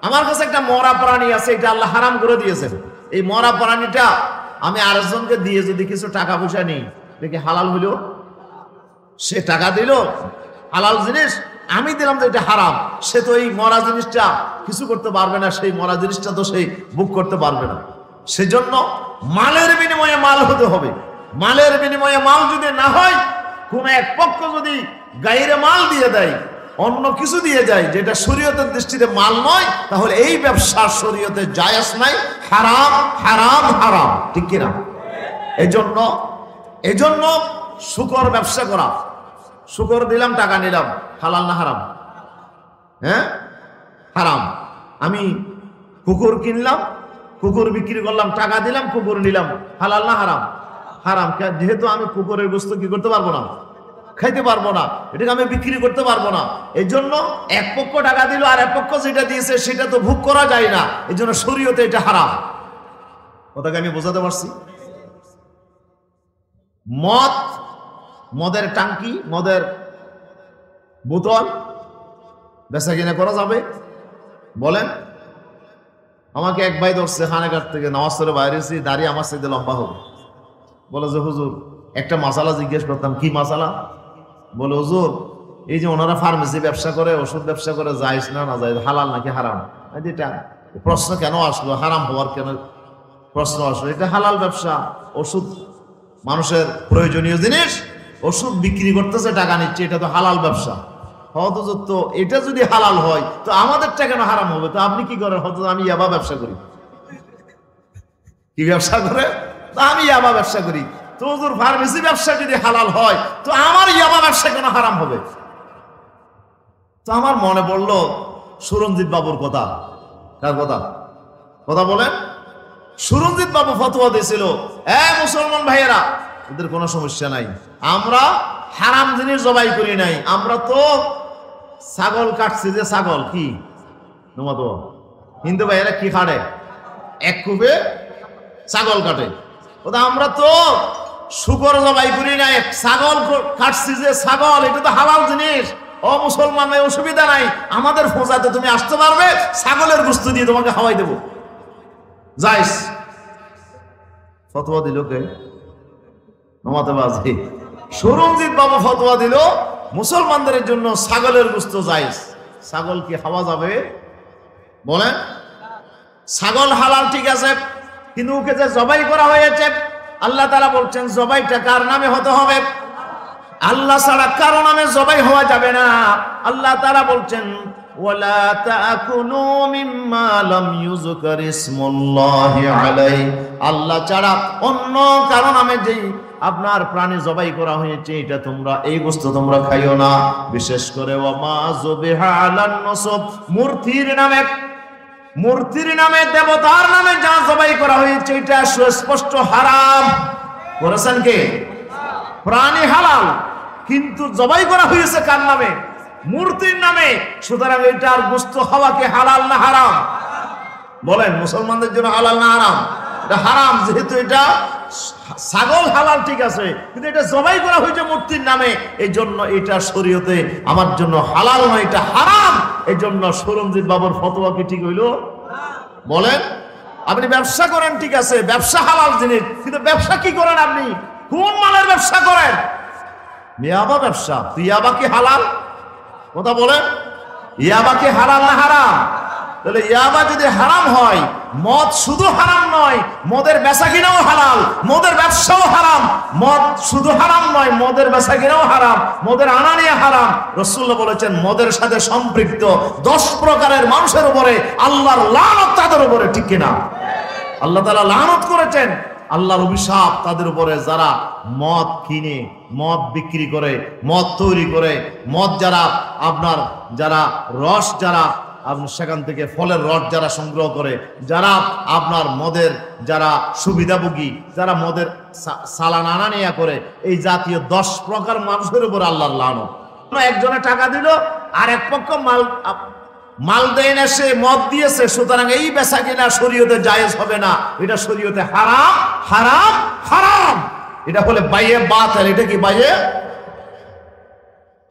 আমার কাছে একটা মরা প্রাণী আছে, এটা আল্লাহ হারাম করে দিয়েছেন। এই মরা প্রাণীটা আমি আরেকজনকে দিয়ে যদি কিছু টাকা পয়সা নিই, দেখি হালাল হইল? সে টাকা দিল, হালাল জিনিস, আমি দিলাম যে এটা হারাম, সে তো এই মরা জিনিসটা কিছু করতে পারবে না, সেই মরা জিনিসটা তো সেই বুক করতে পারবে না। সেজন্য মালের বিনিময়ে মাল হতে হবে। মালের বিনিময়ে মাল যদি না হয়, কোন এক পক্ষ যদি গাইরে মাল দিয়ে দেয়, অন্য কিছু দিয়ে যায় যেটা শরীয়তের দৃষ্টিতে মাল নয়, তাহলে এই ব্যবসা শরীয়তে জায়েজ নাই, হারাম হারাম হারাম, ঠিক কিনা? এজন্য শুকর ব্যবসা করা, শুকর দিলাম টাকা নিলাম, হালাল না হারাম? হ্যাঁ, হারাম। আমি কুকুর কিনলাম, কুকুর বিক্রি করলাম, টাকা দিলাম, কুকুর নিলাম, হালাল না হারাম? হারাম। যেহেতু আমি কুকুরের গোশত কি করতে পারবো না, খাইতে পারবো না, এটাকে আমি বিক্রি করতে পারবো না। এই জন্য এক পক্ষ টাকা দিল, আর এক পক্ষ যেটা দিয়েছে সেটা তো ভোগ করা যায় না, এই জন্য শরীয়তে এটা হারাম। কথাকে আমি বোঝাতে পারছি? মদের টাঙ্কি, মদের বোতল বেচা কিনা করা যাবে? বলেন। আমাকে এক ভাই ধরছে খানেঘাট থেকে, নামাজ পড়ে বাইরেছি, দাঁড়িয়ে আমার সাথে লম্বা হবে। বলে যে হুজুর একটা মাসালা জিজ্ঞেস করতাম। কি মাসালা? বলে হুজুর এই যে ওনারা ফার্মেসি ব্যবসা করে, ওষুধ ব্যবসা করে, জায়েজ না না জায়েজ, হালাল নাকি হারাম? এটা প্রশ্ন কেন আসলো? হারাম হওয়ার কেন প্রশ্ন আসলো? এটা হালাল ব্যবসা, ওষুধ মানুষের প্রয়োজনীয় জিনিস, ওষুধ বিক্রি করতেছে, টাকা নিচ্ছে, এটা তো হালাল ব্যবসা। হয়তো এটা যদি হালাল হয় তো আমাদেরটা কেন হারাম হবে? তো আপনি কি করেন? হয়তো আমি ইয়াবা ব্যবসা করি। কি ব্যবসা করে? তো আমি ইয়াবা ব্যবসা করি। তো হুজুর ফার্মেসি ব্যবসা যদি হালাল হয় তো আমার ইয়াবা ব্যবসা কেন হারাম হবে? তো আমার মনে পড়লো সুরঞ্জিত বাবুর কথা। কার কথা? কথা বলেন। সুরঞ্জিত বাবু ফতোয়া দিয়েছিল, মুসলমান ভাইয়েরা, এদের কোনো সমস্যা নাই, আমরা হারাম জিনিস জবাই করি নাই, আমরা তো ছাগল কাটছি। যে ছাগল কি তো হিন্দু ভাইয়েরা কি কাটে? এক কুবে ছাগল কাটে। আমরা তো শুকর জবাই করি নাই, ছাগল কাটছি। যে ছাগল, এটা তো হালাল জিনিস। ও মুসলমান, অসুবিধা নাই, আমাদের ফোঁজাতে তুমি আসতে পারবে, ছাগলের গোশত দিয়ে তোমাকে খাওয়াই দেবো, যাইস। ফতোয়া দিল কে? সুরঞ্জিত বাবু ফতোয়া দিল মুসলমানদের জন্য ছাগলের গোশত জায়েজ। ছাগল কি খাওয়া যাবে? বলেন। ছাগল হালাল ঠিক আছে, কিন্তু ওকে যে জবাই করা হয়েছে, আল্লাহ তাআলা বলছেন জবাইটা কার নামে হতে হবে? আল্লাহ ছাড়া কারো নামে জবাই হওয়া যাবে না। আল্লাহ তাআলা বলছেন ওয়ালা তাকুনু মিম্মা লাম ইউযকার ইসমুল্লাহি আলাইহি, আল্লাহ ছাড়া অন্য কারো নামে যেই আপনার প্রাণী জবাই করা হয়েছে, এটা তোমরা, এই গোশত তোমরা খাইও না। বিশেষ করে ওয়ামা যুবিহা আলান নুসব, মূর্তির নামে, দেবতার নামে যা জবাই করা হয়েছে, এটা সুস্পষ্ট হারাম। করেছেন কে? প্রাণী হালাল, কিন্তু জবাই করা হয়েছে কার নামে? মূর্তির নামে। সুতরাং এটার গোশত খাওয়া কি হালাল না হারাম? বলেন। মুসলমানদের জন্য হালাল না হারাম? এটা হারাম। যেহেতু এটা ছাগল হালাল ঠিক আছে, কিন্তু এটা জবাই করা হয়েছে মূর্তির নামে, এই জন্য এটা শরীয়তে আমার জন্য হালাল নয়, এটা হারাম। এই জন্য সুরঞ্জিত বাবুর ফতোয়া কি ঠিক হইল? বলেন। আপনি ব্যবসা করেন ঠিক আছে, ব্যবসা হালাল জিনিস, কিন্তু ব্যবসা কি করেন? আপনি কোন মালের ব্যবসা করেন? ইয়াবা ব্যবসা। তো ইয়াবা কি হালাল? কথা বলেন। ইয়াবা কি হালাল না হারাম? তাহলে ইয়াবা যদি হারাম হয়, মদ শুধু হারাম নয়, মদের বেচা কিনাও হালাল, মদের ব্যবসাও হারাম। মদ শুধু হারাম নয়, মদের বেচা কিনাও হারাম, মদের আনা নিয়ে হারাম। রাসূলুল্লাহ বলেছেন মদের সাথে সম্পৃক্ত 10 প্রকারের মানুষের উপরে আল্লাহর লানত তাদের উপরে, ঠিক কিনা? আল্লাহ তাআলা লানত করেছেন, আল্লাহর অভিশাপ তাদের উপরে, যারা মদ কিনে, মদ বিক্রি করে, মদ তৈরি করে, মদ যারা আপনার, যারা রস, যারা আপনি সেখান থেকে ফলের রস যারা সংগ্রহ করে, যারা আপনার মদের যারা সুবিধাভোগী, যারা মদের সালান আনা নেয়া করে, এই জাতীয় 10 প্রকার মানুষের উপর আল্লাহর লানত। একজনে টাকা দিল, আর এক পক্ষ মাল দেয় না, সে মদ দিয়েছে, সুতরাং এই বেচা কিনা শরীয়তে জায়েজ হবে না, এটা শরীয়তে হারাম হারাম হারাম। এটা হলে বাইয়ে বাতিল। এটা কি বাইয়ে?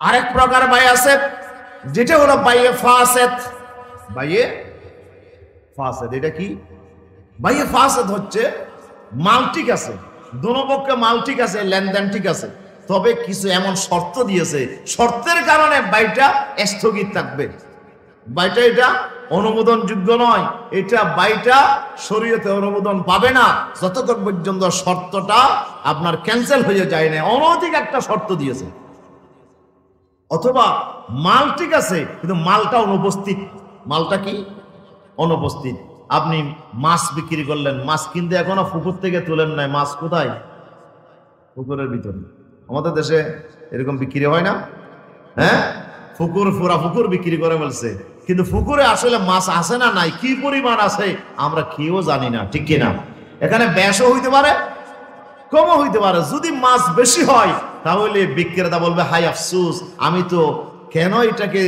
আরেক প্রকার বাই আছে যেটা হলো বাইয়ে ফাসেদ। বাইয়ে ফাসেদ এটা কি? বাইয়ে ফাসেদ হচ্ছে মাল ঠিক আছে, দোনো পক্ষে মাল ঠিক আছে, লেনদেন ঠিক আছে, তবে কিছু এমন শর্ত দিয়েছে, শর্তের কারণে বাইটা স্থগিত থাকবে, বাইটা এটা অনুমোদনযোগ্য নয়, এটা বাইটা শরীয়তে অনুমোদন পাবে না যতক্ষণ পর্যন্ত শর্তটা আপনার ক্যান্সেল হয়ে যায় না। অনৈতিক একটা শর্ত দিয়েছে, অথবা মাল ঠিক আছে কিন্তু মালটা অনুপস্থিত। মালটা কি? অনুপস্থিত। আপনি মাছ বিক্রি করলেন, মাছ কিনতে এখনো পুকুর থেকে তুলেন নাই, মাছ কোথায়? পুকুরের ভিতরে। আমাদের দেশে এরকম বিক্রি হয় না? হ্যাঁ, পুকুর পুরা পুকুর বিক্রি করে বলছে, কিন্তু পুকুরে আসলে মাছ আছে না নাই, কি পরিমাণ আছে আমরা কেউ জানি না, ঠিক কিনা? এখানে বেশও হইতে পারে, কমও হইতে পারে। যদি মাছ বেশি হয় তাহলে বিক্রেতা বলবে হাই আফসুস, আমি তো কেন এটাকে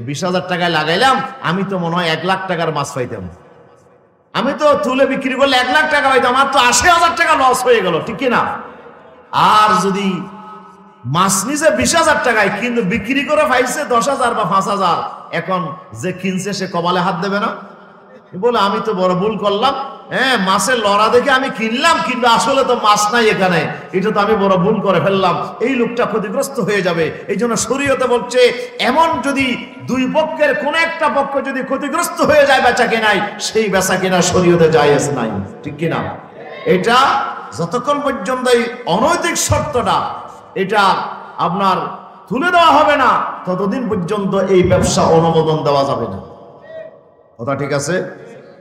20,000 টাকায় লাগাইলাম, আমি তো মনে হয় 1 লাখ টাকার মাছ পাইতাম, আমি তো তুলে বিক্রি করলে 1 লাখ টাকা পাইতাম, আমার তো 80,000 টাকা লস হয়ে গেল, ঠিক কিনা? আর যদি মাছ নিচে 20,000 টাকায় কিন্তু বিক্রি করে পাইছে 10,000 বা 5,000, এখন যে কিনছে সে কপালে হাত দেবে না? বলে আমি তো বড় ভুল করলাম, হ্যাঁ মাছের লড়া দেখে আমি কিনলাম কিন্তু আসলে তো মাছ নাই এখানে, এটা তো আমি বড় ভুল করে ফেললাম, এই লোকটা ক্ষতিগ্রস্ত হয়ে যাবে। এই জন্য শরীয়তে বলছে এমন যদি দুই পক্ষের কোন একটা পক্ষ যদি ক্ষতিগ্রস্ত হয়ে যায় বেচা কেনায়, সেই বেচা কেনা শরীয়তে জায়েজ নাই, ঠিক কিনা? এটা যতক্ষণ পর্যন্ত এই অনৈতিক শর্তটা এটা আপনার তুলে দেওয়া হবে না ততদিন পর্যন্ত এই ব্যবসা অনুমোদন দেওয়া যাবে না। কথা ঠিক আছে?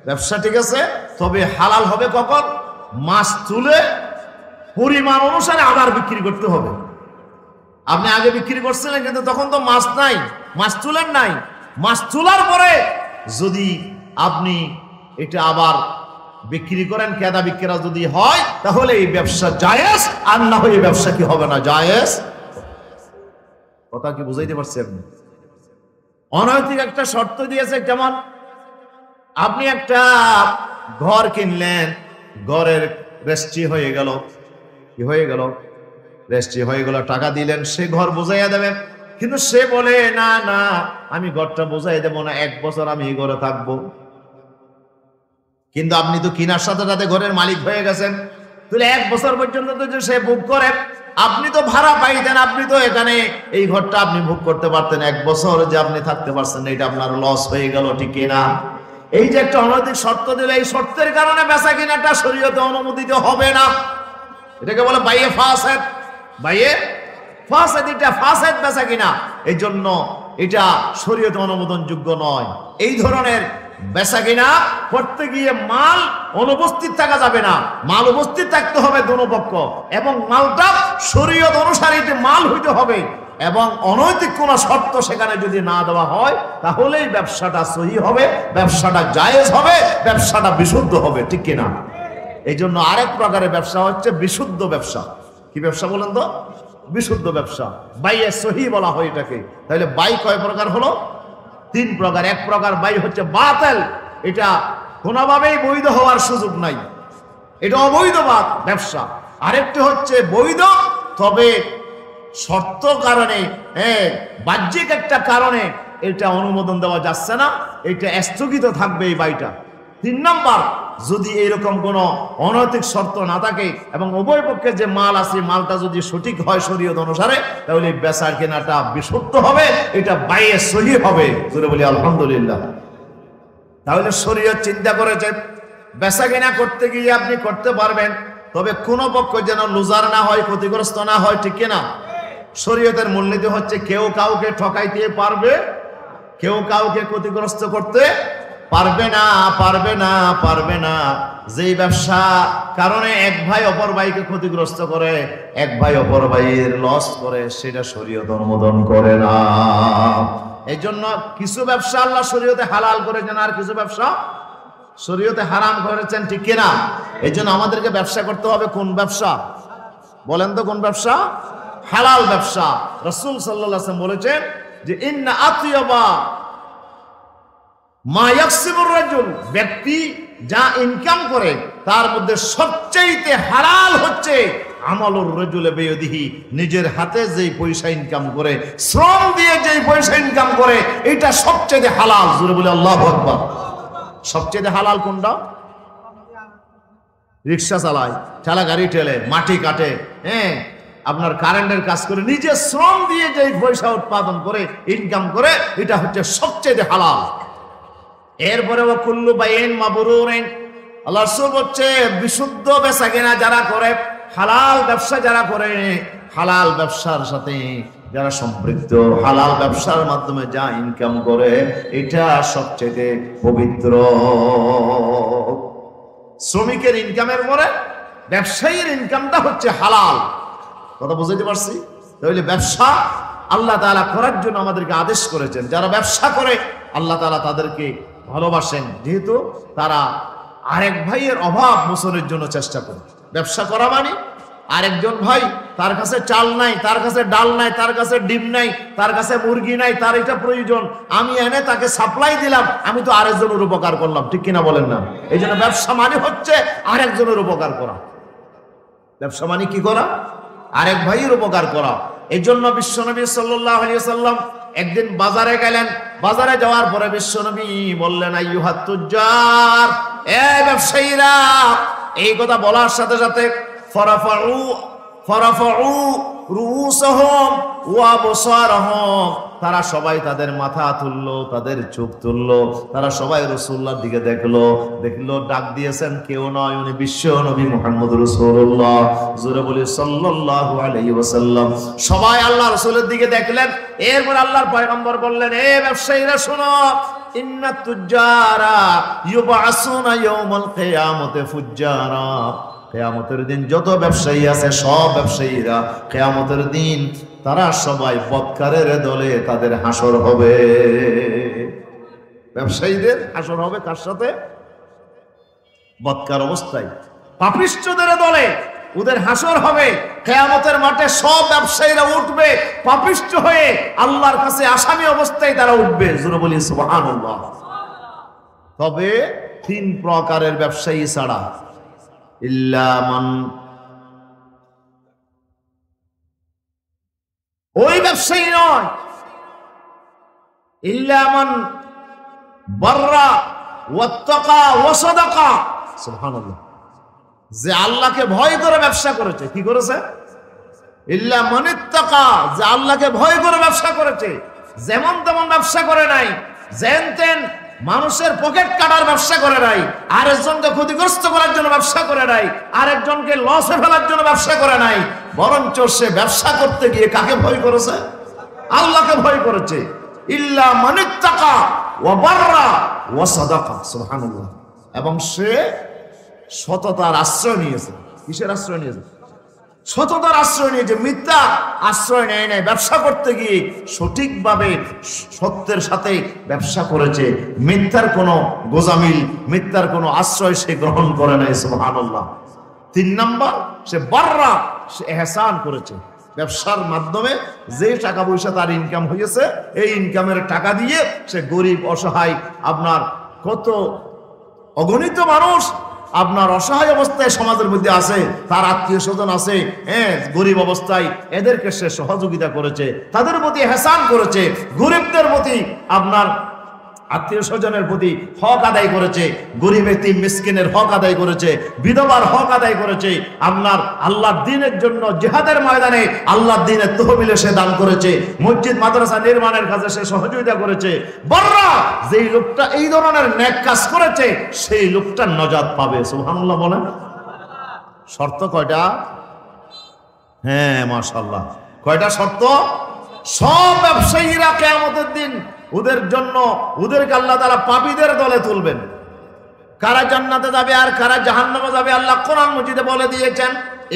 ব্যবসা ঠিক আছে, তবে হালাল হবে কখন? মাছ তুলে পরিমাণ অনুসারে আবার বিক্রি করতে হবে। আপনি আগে বিক্রি করছিলেন কিন্তু তখন তো মাছ নাই, মাছ তুলেন নাই, মাছ তোলার পরে যদি আপনি এটা আবার বিক্রি করেন, কেনা বিক্রা যদি হয় তাহলে এই ব্যবসা জায়েজ, আর না হয়ে ব্যবসা কি হবে না? জায়েজ। কথা কি বুঝাইতে পারছেন? অনৈতিক একটা শর্ত দিয়েছে, কেমন? আপনি একটা ঘর কিনলেন, ঘরের রেজিস্ট্রি হয়ে গেল, কি হয়ে গেল? রেজিস্ট্রি হয়ে গেল, টাকা দিলেন, সে ঘর বুঝাইয়া দেবেন, কিন্তু সে বলে না না আমি ঘরটা বুঝাই দেবো না, 1 বছর আমি এই ঘরে থাকবো। কিন্তু আপনি তো কিনার সাথে সাথে ঘরের মালিক হয়ে গেছেন, তাহলে 1 বছর পর্যন্ত তো সে বুক করে, আপনি তো ভাড়া পাইতেন, আপনি তো এখানে এই ঘরটা আপনি বুক করতে পারতেন, 1 বছর যে আপনি থাকতে পারছেন এটা আপনার লস হয়ে গেল, ঠিক কিনা? এই যে একটা অনৈতিক শর্ত দিলে, এই শর্তের কারণে বেচা কিনাটা শরীয়তে অনুমোদিত হবে না, এটাকে বলে বাইয়ে ফাসেদ। বাইয়ে ফাসেদ, এটা ফাসেদ বেচা কিনা, এই জন্য এটা শরীয়তে অনুমোদনযোগ্য নয়। এই ধরনের বেচা কিনা করতে গিয়ে মাল অনুপস্থিত থাকা যাবে না, মাল উপস্থিত থাকতে হবে দোনো পক্ষ, এবং মালটা শরীয়ত অনুসারে মাল হইতে হবে, এবং অনৈতিক কোন শর্ত সেখানে যদি না দেওয়া হয় তাহলেই ব্যবসাটা সহি হবে, ব্যবসাটা জায়েজ হবে, ব্যবসাটা বিশুদ্ধ হবে, ঠিক কিনা? এই জন্য আরেক প্রকারের ব্যবসা হচ্ছে বিশুদ্ধ ব্যবসা। কি ব্যবসা বলেন তো? বিশুদ্ধ ব্যবসা, বাইয়ে সহি বলা হয় এটাকে। তাহলে বাই কয় প্রকার হলো? 3 প্রকার। এক প্রকার বাই হচ্ছে বাতিল, এটা কোনোভাবেই বৈধ হওয়ার সুযোগ নাই, এটা অবৈধ ব্যবসা। আরেকটি হচ্ছে বৈধ, তবে শর্ত কারণে, বাহ্যিক একটা কারণে এটা অনুমোদন দেওয়া যাচ্ছে না, এটা স্থগিত থাকবে এই বাইটা। 3 নাম্বার, যদি এইরকম কোনো অনৈতিক শর্ত না থাকে এবং উভয় পক্ষে যে মাল আছে মালটা যদি সঠিক হয় শরীয়ত অনুসারে, তাহলে বেচার কেনাটা বিশুদ্ধ হবে, এটা বাইয়ে সহি হবে। জোরে বলি আলহামদুলিল্লাহ। তাহলে শরীয়ত চিন্তা করেছে বেচা কেনা করতে গিয়ে আপনি করতে পারবেন, তবে কোনো পক্ষ যেন লুজার না হয়, ক্ষতিগ্রস্ত না হয়, ঠিক কিনা? শরীয়তের মূলনীতি হচ্ছে কেউ কাউকে ঠকাইতে পারবে, কেউ কাউকে ক্ষতিগ্রস্ত করতে পারবে না, পারবে না, পারবে না। যেই ব্যবসা কারণে এক ভাই অপর ভাইকে ক্ষতিগ্রস্ত করে, এক ভাই অপর ভাইয়ের লস করে, সেটা শরীয়ত অনুমোদন করে না। এই জন্য কিছু ব্যবসা আল্লাহ শরীয়তে হালাল করেছেন, আর কিছু ব্যবসা শরীয়তে হারাম করেছেন, ঠিক কিনা? এই জন্য আমাদেরকে ব্যবসা করতে হবে কোন ব্যবসা? বলেন তো কোন ব্যবসা? হালাল ব্যবসা। রাসূল সাল্লাল্লাহু আলাইহি ওয়াসাল্লাম বলেছেন যে ইন্না আতিয়াবা মা ইয়াকসিবুর রাজুল, ব্যক্তি যা ইনকাম করে তার মধ্যে সবচেয়ে হালাল হচ্ছে আমালুর রাজুলে বিয়াদিহি, নিজের হাতে যেই পয়সা ইনকাম করে, শ্রম দিয়ে যেই পয়সা ইনকাম করে, এটা সবচেয়ে হালাল। জোরে বলে আল্লাহু আকবার। সবচেয়ে হালাল কোনটা? রিক্সা চালায়, ঠেলা গাড়ি ঠেলে, মাটি কাটে, হ্যাঁ, আপনার কারেন্টের কাজ করে, নিজের শ্রম দিয়ে যে পয়সা উৎপাদন করে ইনকাম করে, এটা হচ্ছে সবচেয়ে হালাল। এরপরে ও কুল্লু বাইন মাবরুরিন, আল্লাহ রাসূল হচ্ছে বিশুদ্ধ বেচাকেনা যারা করে, হালাল ব্যবসা যারা করে, হালাল ব্যবসার সাথে যারা সম্পৃক্ত, হালাল ব্যবসার মাধ্যমে যা ইনকাম করে, এটা সবচেয়ে পবিত্র। শ্রমিকের ইনকামের পরে ব্যবসায়ীর ইনকামটা হচ্ছে হালাল। কথা বুঝাইতে পারছি? তাহলে ব্যবসা আল্লাহ তাআলা করার জন্য আমাদেরকে আদেশ করেছেন। যারা ব্যবসা করে আল্লাহ তাআলা তাদেরকে ভালোবাসেন, যেহেতু তারা আরেক ভাইয়ের অভাব মোচনের জন্য চেষ্টা করে। ব্যবসা করা মানে আরেকজন ভাই, তার কাছে চাল নাই, তার কাছে ডাল নাই, তার কাছে ডিম নাই, তার কাছে মুরগি নাই, তার এটা প্রয়োজন, আমি এনে তাকে সাপ্লাই দিলাম, আমি তো আরেকজনের উপকার করলাম। ঠিক কিনা বলেন না? এই জন্য ব্যবসা মানে হচ্ছে আরেকজনের উপকার করা। ব্যবসা মানে কি করা? আরেক ভাইয়ের উপকার করা। এই জন্য বিশ্বনবী সাল্লাল্লাহু আলাইহি ওয়াসাল্লাম একদিন বাজারে গেলেন। বাজারে যাওয়ার পরে বিশ্বনবী বললেন, আইয়ুহাত তুজ্জার, এ ব্যবসায়ীরা। এই কথা বলার সাথে সাথে ফারাফাউ রুউসাহুম ওয়া আবসারহুম, তারা সবাই তাদের মাথা তুললো, তাদের চোখ তুললো, তারা সবাই রাসূলুল্লাহর দিকে দেখলো। ডাক দিয়েছেন কেউ নয়, উনি বিশ্ব নবী মুহাম্মদ রাসূলুল্লাহ। জোরে বলি সাল্লাল্লাহু আলাইহি ওয়াসাল্লাম। সবাই আল্লাহ রাসূলের দিকে দেখলেন। এরপর আল্লাহর পয়গম্বর বললেন, এ ব্যবসায়ীরা শোনো, ইন্নাত তুজ্জারা ইউবআসুনা ইয়াউমাল কিয়ামতি ফুজ্জারা। কিয়ামতের দিন যত ব্যবসায়ী আছে, সব ব্যবসায়ীরা কিয়ামতের দিন তারা সবাই বদকারের দলে তাদের হাসর হবে। ব্যবসায়ীদের হাসর হবে কার সাথে? বদকার অবস্থায়, পাপিষ্ঠদের দলে ওদের হাসর হবে। কিয়ামতের মাঠে সব ব্যবসায়ীরা উঠবে পাপিষ্ঠ হয়ে, আল্লাহর কাছে আসামি অবস্থায় তারা উঠবে। জোরে বলি সুবহানাল্লাহ। তবে তিন প্রকারের ব্যবসায়ী ছাড়া, ইল্লা মান, ওই ব্যবসায়ী নয়, ইল্লা মান বাররা ওয়াত্তাকা ওয়া সাদাকা। সুবহানাল্লাহ। যে আল্লাহকে ভয় করে ব্যবসা করেছে। কি করেছে? ইল্লা মানিত্তাকা, যে আল্লাহকে ভয় করে ব্যবসা করেছে। যেমন তেমন ব্যবসা করে নাই, যেন তেন মানুষের পকেট কাটার ব্যবসা করে নাই, আরেকজনকে ক্ষতিগ্রস্ত করার জন্য ব্যবসা করে নাই, আরেকজনকে লসে ফেলার জন্য ব্যবসা করে নাই, বরঞ্চ সে ব্যবসা করতে গিয়ে কাকে ভয় করেছে? আল্লাহকে ভয় করেছে। ইল্লা মানিত্তাকা ওয়া বাররা ওয়া সাদাকা। সুবহানাল্লাহ। এবং সে সততার আশ্রয় নিয়েছে। কিসের আশ্রয় নিয়েছে? সততার আশ্রয় নিয়েছে। মিথ্যা আশ্রয় নেয় নাই। ব্যবসা করতে গিয়ে সঠিকভাবে সত্যের সাথে ব্যবসা করেছে। মিথ্যার কোনো গোজামিল, মিথ্যার কোনো আশ্রয় সে গ্রহণ করে নাই। সুবহানাল্লাহ। 3 নাম্বার, সে বাররা, সে ইহসান করেছে। ব্যবসার মাধ্যমে যে টাকা পয়সা তার ইনকাম হয়েছে, এই ইনকামের টাকা দিয়ে সে গরিব অসহায়, আপনার কত অগণিত মানুষ আপনার অসহায় অবস্থায় সমাজের মধ্যে আছে, তার আত্মীয় স্বজন আছে, হ্যাঁ, গরিব অবস্থায়, এদেরকে সে সহযোগিতা করেছে, তাদের প্রতি ইহসান করেছে, গরিবদের প্রতি, আপনার আত্মীয় স্বজনের প্রতি হক আদায় করেছে, গরিব এতিম মিসকিনের হক আদায় করেছে, বিধবার হক আদায় করেছে, আপনার আল্লাহর দ্বীনের জন্য জিহাদের ময়দানে আল্লাহর দ্বীনের তহবিলে সে দান করেছে, মসজিদ মাদ্রাসা নির্মাণের কাজে সে সহযোগিতা করেছে। বর্রা, যেই লোকটা এই ধরনের নেক কাজ করেছে, সেই লোকটা নজাত পাবে। সুবহানাল্লাহ বলেন। শর্ত কয়টা? হ্যাঁ, মাশাআল্লাহ। কয়টা শর্ত? সব ব্যবসায়ীরা কিয়ামতের দিন ওদের জন্য, ওদেরকে আল্লাহ তাআলা পাপীদের দলে তুলবেন। কারা জান্নাতে যাবে আর কারা জাহান্নামে যাবে আল্লাহ কোরআন মাজিদে বলে দিয়েছেন,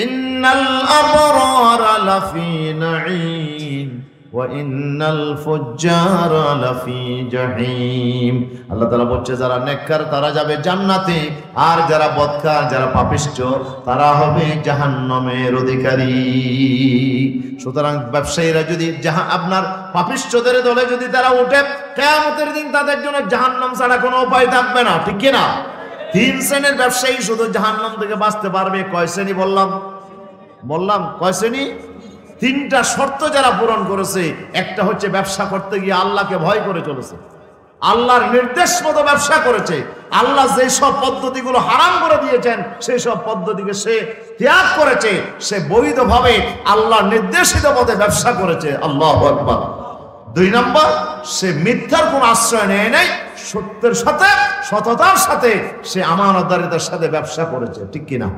ইন্নাল আবরারা লাফি নাঈম ওয়া ইন্নাল ফুজ্জারা লাফি জাহিম। আল্লাহ তাআলা বলছে যারা নেককার তারা যাবে জান্নাতে, আর যারা বদকার, যারা পাপিষ্ঠ, তারা হবে জাহান্নামের অধিকারী। সুতরাং ব্যবসায়ীরা যদি আপনার পাপিষ্ঠদের দলে যদি তারা উঠে, কিয়ামতের দিন তাদের জন্য জাহান্নাম ছাড়া কোনো উপায় থাকবে না। ঠিক কি না? তিন শ্রেণীর ব্যবসায়ী শুধু জাহান্নাম থেকে বাঁচতে পারবে। কয় শ্রেণী বললাম কয় শ্রেণী? তিনটা শর্ত যারা পূরণ করেছে। একটা হচ্ছে ব্যবসা করতে গিয়ে আল্লাহকে ভয় করে চলেছে, আল্লাহর নির্দেশ মতো ব্যবসা করেছে, আল্লাহ যে সব পদ্ধতিগুলো হারাম করে দিয়েছেন সেই সব পদ্ধতিকে সে ত্যাগ করেছে, সে বৈধভাবে আল্লাহর নির্দেশিত পথে ব্যবসা করেছে। আল্লাহু আকবার। দুই নম্বর, সে মিথ্যার কোন আশ্রয় নেয় নাই, সত্যের সাথে সততার সাথে সে আমানতদারিতার সাথে ব্যবসা করেছে, ঠিক কিনা?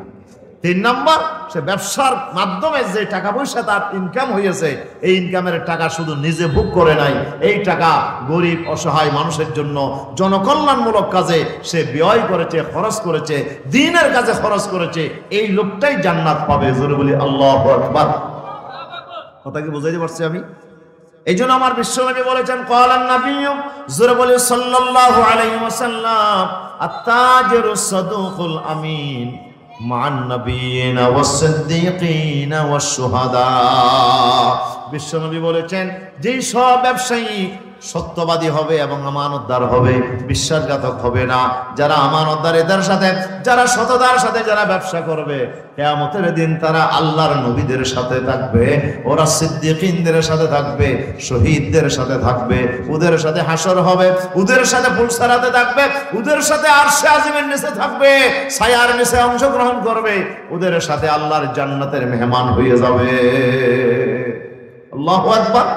তিন নম্বর, সে ব্যবসার মাধ্যমে যে টাকা পয়সা তার ইনকাম হয়েছে, এই ইনকামের টাকা শুধু নিজে ভোগ করে নাই, এই টাকা গরিব অসহায় মানুষের জন্য জনকল্যাণমূলক কাজে সে ব্যয় করেছে, খরচ করেছে, দ্বীনের কাজে খরচ করেছে। এই লোকটাই জান্নাত পাবে। জোরে বলি আল্লাহু আকবার। কথা কি বুঝাইতে পারছি আমি? এই জন্য আমার বিশ্বনবী বলেছেন, ক্বালান নাবিয়্যু, জোরে বলি সাল্লাল্লাহু আলাইহি ওয়াসাল্লাম, আত-তাজিরুস সাদুকুল আমিন মান নাবিয়িনা ওয়াস-সিদ্দীকিনা ওয়াশ-শুহাদা। বিশ্বনবী বলেছেন, যেই সব ব্যবসায়ী সত্যবাদী হবে এবং আমানতদার হবে, বিশ্বাসঘাতক হবে না, যারা আমানতদারিতার সাথে, যারা সততার সাথে যারা ব্যবসা করবে, কিয়ামতের দিন তারা আল্লাহর নবীদের সাথে থাকবে, ওরা সিদ্দিকিনদের সাথে থাকবে, শহীদদের সাথে থাকবে, ওদের সাথে হাসর হবে, ওদের সাথে ফুলসারাতে থাকবে, ওদের সাথে আরশে আজিমের নিচে থাকবে, ছায়ার নিচে অংশগ্রহণ করবে, ওদের সাথে আল্লাহর জান্নাতের মেহমান হয়ে যাবে। আল্লাহু আকবার।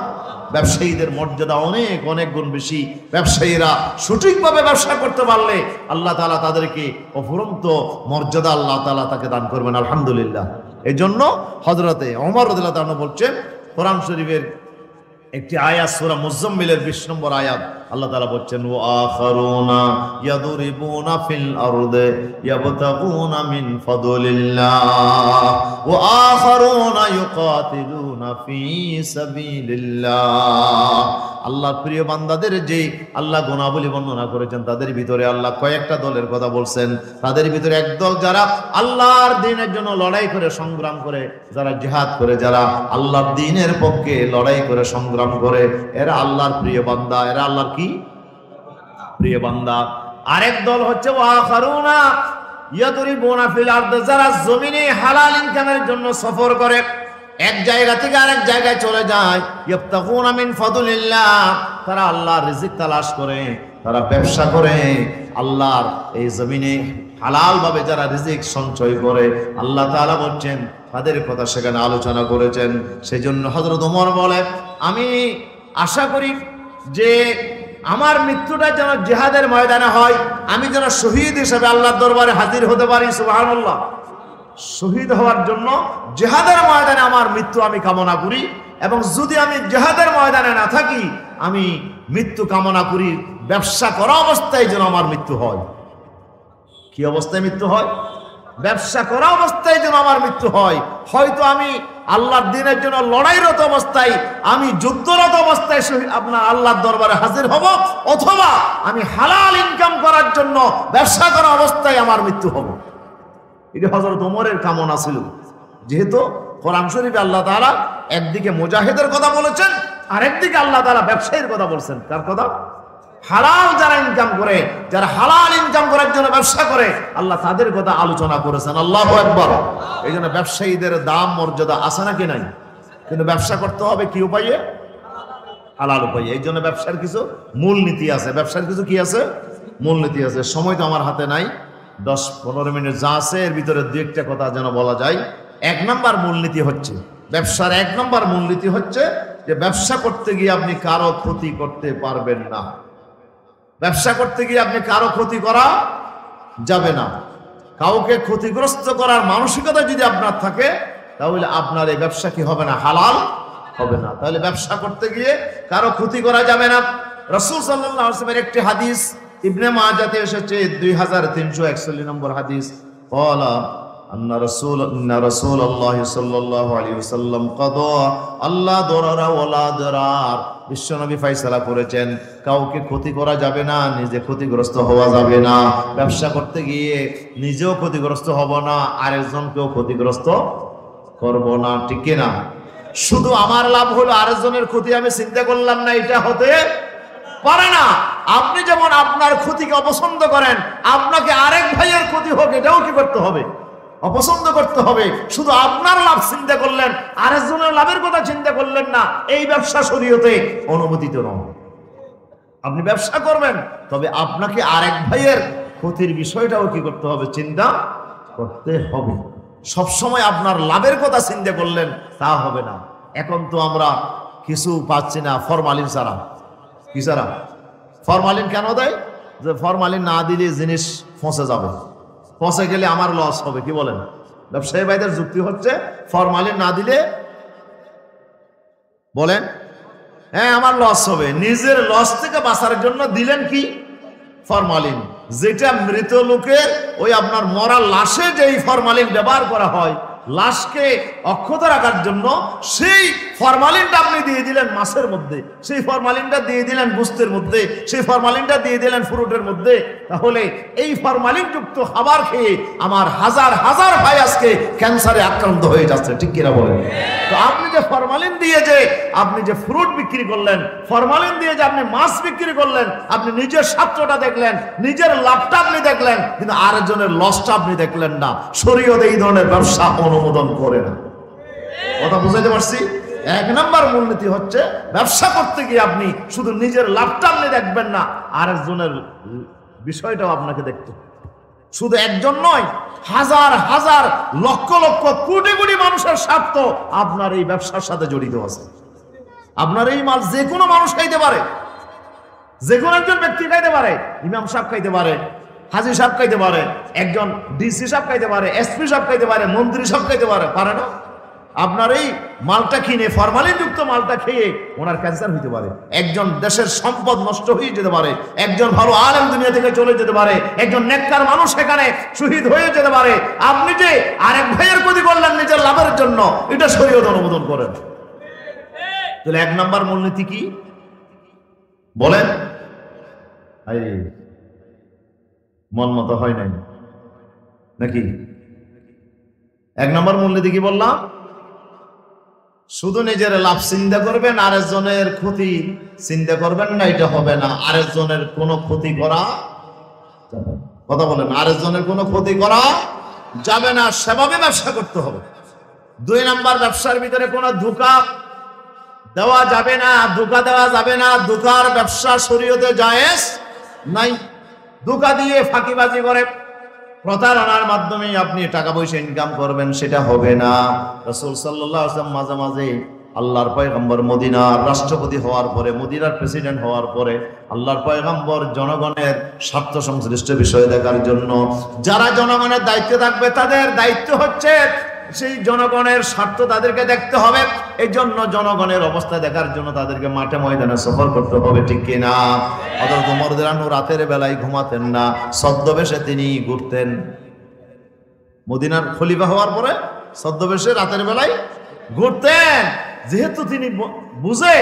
ব্যবসায়ীদের মর্যাদা অনেক অনেক গুণ বেশি। ব্যবসায়ীরা সঠিকভাবে ব্যবসা করতে পারলে আল্লাহ তাআলা তাদেরকে অফুরন্ত মর্যাদা আল্লাহ তাআলা তাকে দান করবেন। আলহামদুলিল্লাহ। এই জন্য হযরতে ওমর রাদিয়াল্লাহু তাআলা বলছেন, কোরআন শরীফের একটি আয়াত, সূরা মুজাম্মিলের 20 নম্বর আয়াত, আল্লাহ তাআলা বলছেন, ওয়া আখারুনা ইয়াদরিবুনা ফিল আরদি ইয়াবতাগুনা মিন ফাদলিল্লাহ ওয়া আখারুনা ইউকাতিলুনা ফি সাবিলিল্লাহ। আল্লাহর প্রিয় বান্দাদের যে আল্লাহ গুণাবলী বর্ণনা করেছেন, তাদের ভিতরে আল্লাহ কয়েকটা দলের কথা বলছেন। তাদের ভিতরে একদল যারা আল্লাহর দ্বীনের জন্য লড়াই করে, সংগ্রাম করে, যারা জিহাদ করে, যারা আল্লাহর দ্বীনের পক্ষে লড়াই করে, সংগ্রাম করে, এরা আল্লাহর প্রিয় বান্দা, এরা আল্লাহর কি প্রিয় বান্দা। আরেক দল হচ্ছে ওয়া আখারুনা ইয়াদরিবুনা ফিল আরদি, যারা জমিনে হালাল ইনকামের জন্য সফর করে, এক জায়গা থেকে আরেক জায়গায় চলে যায়, ইয়াবতাগুনা মিন ফাদলিল্লাহ, তারা আল্লাহর রিজিক তালাশ করে, তারা ব্যবসা করে, আল্লাহর এই জমিনে হালাল ভাবে যারা রিজিক সঞ্চয় করে, আল্লাহ তাআলা বলছেন তাদের কথা সেখানে আলোচনা করেছেন। সেই জন্য হযরত ওমর বলে, আমি আশা করি যে আমার মৃত্যুটা যেন জিহাদের ময়দানে হয়, আমি যেন শহীদ হিসেবে আল্লাহর দরবারে হাজির হতে পারি। সুবহানাল্লাহ। শহীদ হওয়ার জন্য জিহাদের ময়দানে আমার মৃত্যু আমি কামনা করি, এবং যদি আমি জিহাদের ময়দানে না থাকি, আমি মৃত্যু কামনা করি ব্যবসা করা অবস্থায় যেন আমার মৃত্যু হয়। কি অবস্থায় মৃত্যু হয়? ব্যবসা করা অবস্থায় যেন আমার মৃত্যু হয়। হয়তো আমি আল্লাহর দ্বীনের জন্য লড়াইরত অবস্থায়, আমি যুদ্ধরত অবস্থায় আপনার আল্লাহর দরবারে হাজির হব, অথবা আমি হালাল ইনকাম করার জন্য ব্যবসা করা অবস্থায় আমার মৃত্যু হবে। এটা হযরত ওমরের কামনা ছিল। যেহেতু কোরআন শরীফে আল্লাহ তাআলা একদিকে মুজাহিদের কথা বলেছেন, আর একদিকে আল্লাহ তাআলা ব্যবসায়ীর কথা বলছেন। কার কথা? হালাল যারা ইনকাম করে, যারা হালাল ইনকাম করার জন্য ব্যবসা করে, আল্লাহ তাদের কথা আলোচনা করেছেন। আল্লাহু আকবার। এই জন্য ব্যবসায়ীদের দাম মর্যাদা আছে নাকি নাই? কিন্তু ব্যবসা করতে হবে কি উপায়ে? হালাল উপায়ে। এই জন্য ব্যবসার কিছু মূলনীতি আছে। ব্যবসার কিছু কি আছে? মূলনীতি আছে। সময় তো আমার হাতে নাই, 10-15 মিনিট যা আছে এর ভিতরে দু একটা কথা যেন বলা যায়। 1 নম্বর মূলনীতি হচ্ছে, ব্যবসার 1 নম্বর মূলনীতি হচ্ছে যে ব্যবসা করতে গিয়ে আপনি কারো ক্ষতি করতে পারবেন না। ব্যবসা করতে গিয়ে আপনি কারো ক্ষতি করা যাবে না। কাউকে ক্ষতিগ্রস্ত করার মানসিকতা যদি আপনার থাকে, তাহলে আপনার এই ব্যবসা কি হবে না? হালাল হবে না। তাহলে ব্যবসা করতে গিয়ে কারো ক্ষতি করা যাবে না। রাসূল সাল্লাল্লাহু আলাইহি ওয়াসাল্লামের একটি হাদিস ইবনে মাজাতে এসেছে, 2341 নম্বর হাদিস, ক্বালা আন্না রাসূলুল্লাহ সাল্লাল্লাহু আলাইহি ওয়াসাল্লাম ক্বাদা আল্লা দরারা ওয়ালা দরার। বিশ্বনবী ফয়সালা করেছেন কাউকে ক্ষতি করা যাবে না, নিজে ক্ষতিগ্রস্ত হওয়া যাবে না। ব্যবসা করতে গিয়ে নিজেও ক্ষতিগ্রস্ত হব না, আরেকজনকেও ক্ষতিগ্রস্ত করব না, ঠিক না? শুধু আমার লাভ হলো, আরেকজনের ক্ষতি আমি চিন্তা করলাম না, এটা হতে পারে না। আপনি যেমন আপনার ক্ষতিকে অপছন্দ করেন, আপনাকে আরেক ভাইয়ের ক্ষতি হোক এটাও কি করতে হবে? অপছন্দ করতে হবে। শুধু আপনার লাভ চিন্তা করলেন, আরেকজনের লাভের কথা চিন্তা করলেন না, এই ব্যবসা শরীয়তে অনুমোদিত নয়। আপনি ব্যবসা করবেন, তবে আপনাকে আরেক ভাইয়ের ক্ষতির বিষয়টাও কি করতে হবে? চিন্তা করতে হবে। সবসময় আপনার লাভের কথা চিন্তা করলেন তা হবে না। এখন তো আমরা কিছু পাচ্ছি না ফরমালিন ছাড়া। কি ছাড়া? ফরমালিন কেন দেয়? যে ফরমালিন না দিলে জিনিস ফসে যাবে, ফসে গেলে আমার লস হবে। কি বলেন? ব্যবসায়ী ভাইদের যুক্তি হচ্ছে ফরমালিন না দিলে বলেন হ্যাঁ আমার লস হবে। নিজের লস থেকে বাঁচার জন্য দিলেন কি? ফরমালিন। যেটা মৃত লোকের ওই আপনার মরা লাশে যেই ফরমালিন ব্যবহার করা হয় লাশকে অক্ষত রাখার জন্য, সেই ফরমালিনটা আপনি দিয়ে দিলেন মাছের মধ্যে, সেই ফরমালিনটা দিয়ে দিলেন গোশতের মধ্যে, সেই ফরমালিনটা দিয়ে দিলেন ফ্রুটের মধ্যে। তাহলে এই ফরমালিন যুক্ত খাবার খেয়ে আমার হাজার হাজার ভাই আজকে ক্যান্সারে আক্রান্ত হয়ে যাচ্ছে। ঠিক কিনা বলেন? তো আপনি যে ফরমালিন দিয়ে যে আপনি যে ফ্রুট বিক্রি করলেন, ফরমালিন দিয়ে যে আপনি মাছ বিক্রি করলেন, আপনি নিজের স্বার্থটা দেখলেন, নিজের লাভটা আপনি দেখলেন, কিন্তু আরেকজনের লসটা আপনি দেখলেন না। শরীয়তে এই ধরনের ব্যবসা অনুমোদন করে না। কথা বুঝাইতে পারছি? এক নাম্বার মূলনীতি হচ্ছে ব্যবসা করতে গিয়ে আপনি শুধু নিজের লাভটা আপনি দেখবেন না, আরেকজনের বিষয়টাও আপনাকে দেখতে। শুধু একজন নয়, হাজার হাজার লক্ষ লক্ষ কোটি কোটি মানুষের স্বার্থ আপনার এই ব্যবসার সাথে জড়িত আছে। আপনার এই মাল যে কোনো মানুষ খাইতে পারে, যে কোনো একজন ব্যক্তি খাইতে পারে। ইমাম সাহেব খাইতে পারে, হাজি সাহেব খাইতে পারে, একজন ডিসি সাহেব খাইতে পারে, এসপি সাহেব খাইতে পারে, মন্ত্রী সাহেব খাইতে পারে, পারে না? আপনার এই মালটা কিনে ফরমালিন যুক্ত মালটা খেয়ে ওনার ক্যান্সার হইতে পারে, একজন দেশের সম্পদ নষ্ট হয়ে যেতে পারে, একজন ভালো আলেম দুনিয়া থেকে চলে যেতে পারে, একজন নেককার মানুষ সেখানে শহীদ হয়ে যেতে পারে। আপনি যে আরেক ভাইয়ের ক্ষতি করলেন নিজের লাভের জন্য, এটা শরীয়ত অনুমোদন করেন। তাহলে এক নাম্বার মূলনীতি কি বলেন? মন মতো হয় নাই নাকি? এক নম্বর মূলনীতি কি বললাম? শুধু নিজের লাভ চিন্তা করবেন, আরেকজনের ক্ষতি চিন্তা করবেন না, এটা হবে না। আরেকজনের কোনো ক্ষতি করা যাবে না। কথা বলেন, আরেকজনের কোনো ক্ষতি করা যাবে না, সেভাবে ব্যবসা করতে হবে। দুই নাম্বার, ব্যবসার ভিতরে কোনো ধোঁকা দেওয়া যাবে না, ধোঁকা দেওয়া যাবে না। ধোঁকার ব্যবসা শরীয়তে জায়েজ নাই। ধোঁকা দিয়ে ফাঁকিবাজি করে প্রতারণার মাধ্যমে আপনি টাকা পয়সা ইনকাম করবেন, সেটা হবে না। রাসূল সাল্লাল্লাহু আলাইহি ওয়াসাল্লাম মাঝে মাঝে আল্লাহর পয়গম্বর মদিনার রাষ্ট্রপতি হওয়ার পরে, মদিনার প্রেসিডেন্ট হওয়ার পরে আল্লাহর পয়গম্বর জনগণের স্বার্থ সংশ্লিষ্ট বিষয় দেখার জন্য, যারা জনগণের দায়িত্বে থাকবে তাদের দায়িত্ব হচ্ছে সেই জনগণের স্বার্থ তাদেরকে দেখতে হবে। এই জন্য জনগণের অবস্থা দেখার জন্য তাদেরকে মাঠে ময়দানে সফর করতে হবে। ঠিক কিনা? হযরত ওমর রাদিয়াল্লাহু আনহু রাতের বেলায় ঘুমাতেন না, ছদ্মবেশে তিনি ঘুরতেন। মদিনার খলিফা হওয়ার পরে ছদ্মবেশে রাতের বেলায় ঘুরতেন, যেহেতু তিনি বুঝে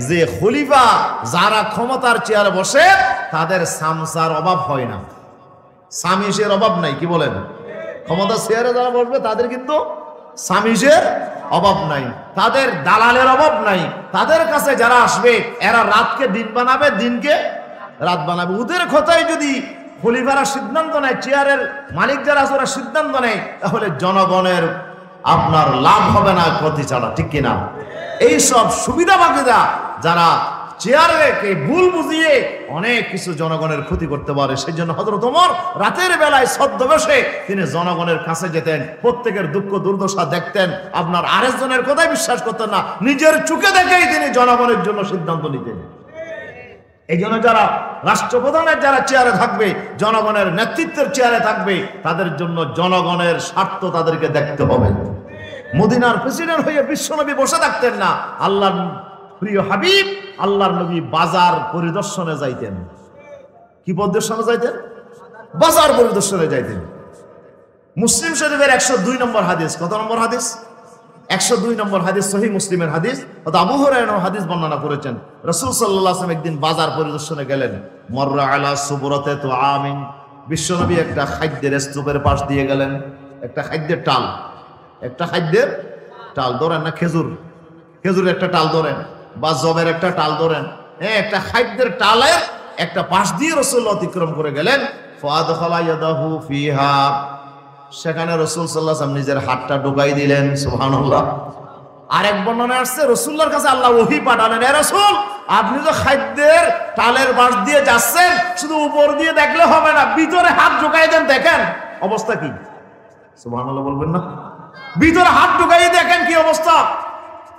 যে খলিফা যারা ক্ষমতার চেয়ারে বসে তাদের সামসার অভাব হয় না, সামিসের অভাব নাই। কি বলেন? ক্ষমতা চেয়ারে যারা বসবে তাদের কিন্তু সামিসের অভাব নাই, তাদের দালালের অভাব নাই। তাদের কাছে যারা আসবে এরা রাতকে দিন বানাবে, দিনকে রাত বানাবে। ওদের কথাই যদি খলিফারা সিদ্ধান্ত নেয়, চেয়ারের মালিক যারা আছে ওরা সিদ্ধান্ত নেয়, তাহলে জনগণের আপনার লাভ হবে না ক্ষতি ছাড়া। ঠিক কিনা? এইসব সুবিধাবাদীরা যারা চেয়ারকে ভুল বুঝিয়ে অনেক কিছু জনগণের ক্ষতি করতে পারে, সেই জন্য হযরত ওমর রাতের বেলায় ছদ্মবেশে তিনি জনগণের কাছে যেতেন, প্রত্যেকের দুঃখ দুর্দশা দেখতেন। আপনার আরেকজনের কথাই বিশ্বাস করতেন না, নিজের চোখে দেখেই তিনি জনগণের জন্য সিদ্ধান্ত নিতেন। এই জন্য যারা রাষ্ট্রপ্রধানের যারা চেয়ারে থাকবে, জনগণের নেতৃত্বের চেয়ারে থাকবে, তাদের জন্য জনগণের স্বার্থ তাদেরকে দেখতে হবে। মদিনার প্রেসিডেন্ট হয়ে বিশ্বনবী বসে থাকতেন না, আল্লাহর প্রিয় হাবিব আল্লাহর নবী বাজার পরিদর্শনে যাইতেন। কি পরিদর্শনে যাইতেন? বাজার পরিদর্শনে যাইতেন। মুসলিম শরীফের 102 নম্বর হাদিস। কত নম্বর হাদিস? 102 নম্বর হাদিস, সহিহ মুসলিমের হাদিস। আবু হুরায়রা হাদিস বর্ণনা করেছেন, রাসূল সাল্লাল্লাহু আলাইহি ওয়াসাল্লাম একদিন বাজার পরিদর্শনে গেলেন। মাররা আলা সুবরাতে তুআমিন, বিশ্বনবী একটা খাদ্যের স্তূপের পাশ দিয়ে গেলেন। একটা খাদ্যের টাল, একটা খাদ্যের টাল ধরেন না, খেজুরের একটা টাল ধরেন বা জবের একটা টাল ধরেন, হ্যাঁ, একটা খাদ্যের টালের একটা পাশ দিয়ে রাসূল অতিক্রম করে গেলেন। ফাদখালা ইয়াদাহু ফিহা, সেখানে রাসূল সাল্লাল্লাহু আলাইহি ওয়াসাল্লাম নিজের হাতটা ঢুকাই দিলেন। সুবহানাল্লাহ। আরেক বর্ণনায় আসছে রাসূলুল্লাহর কাছে আল্লাহ ওহী পাঠালেন, হে রাসূল, আপনি তো খাদ্যের টালের পাশ দিয়ে যাচ্ছেন, শুধু উপর দিয়ে দেখলে হবে না, ভিতরে হাত ঢুকাই দেন, দেখেন অবস্থা কি। সুবহানাল্লাহ বলবেন না? ভিতরে হাত ঢুকাই দেখেন কি অবস্থা।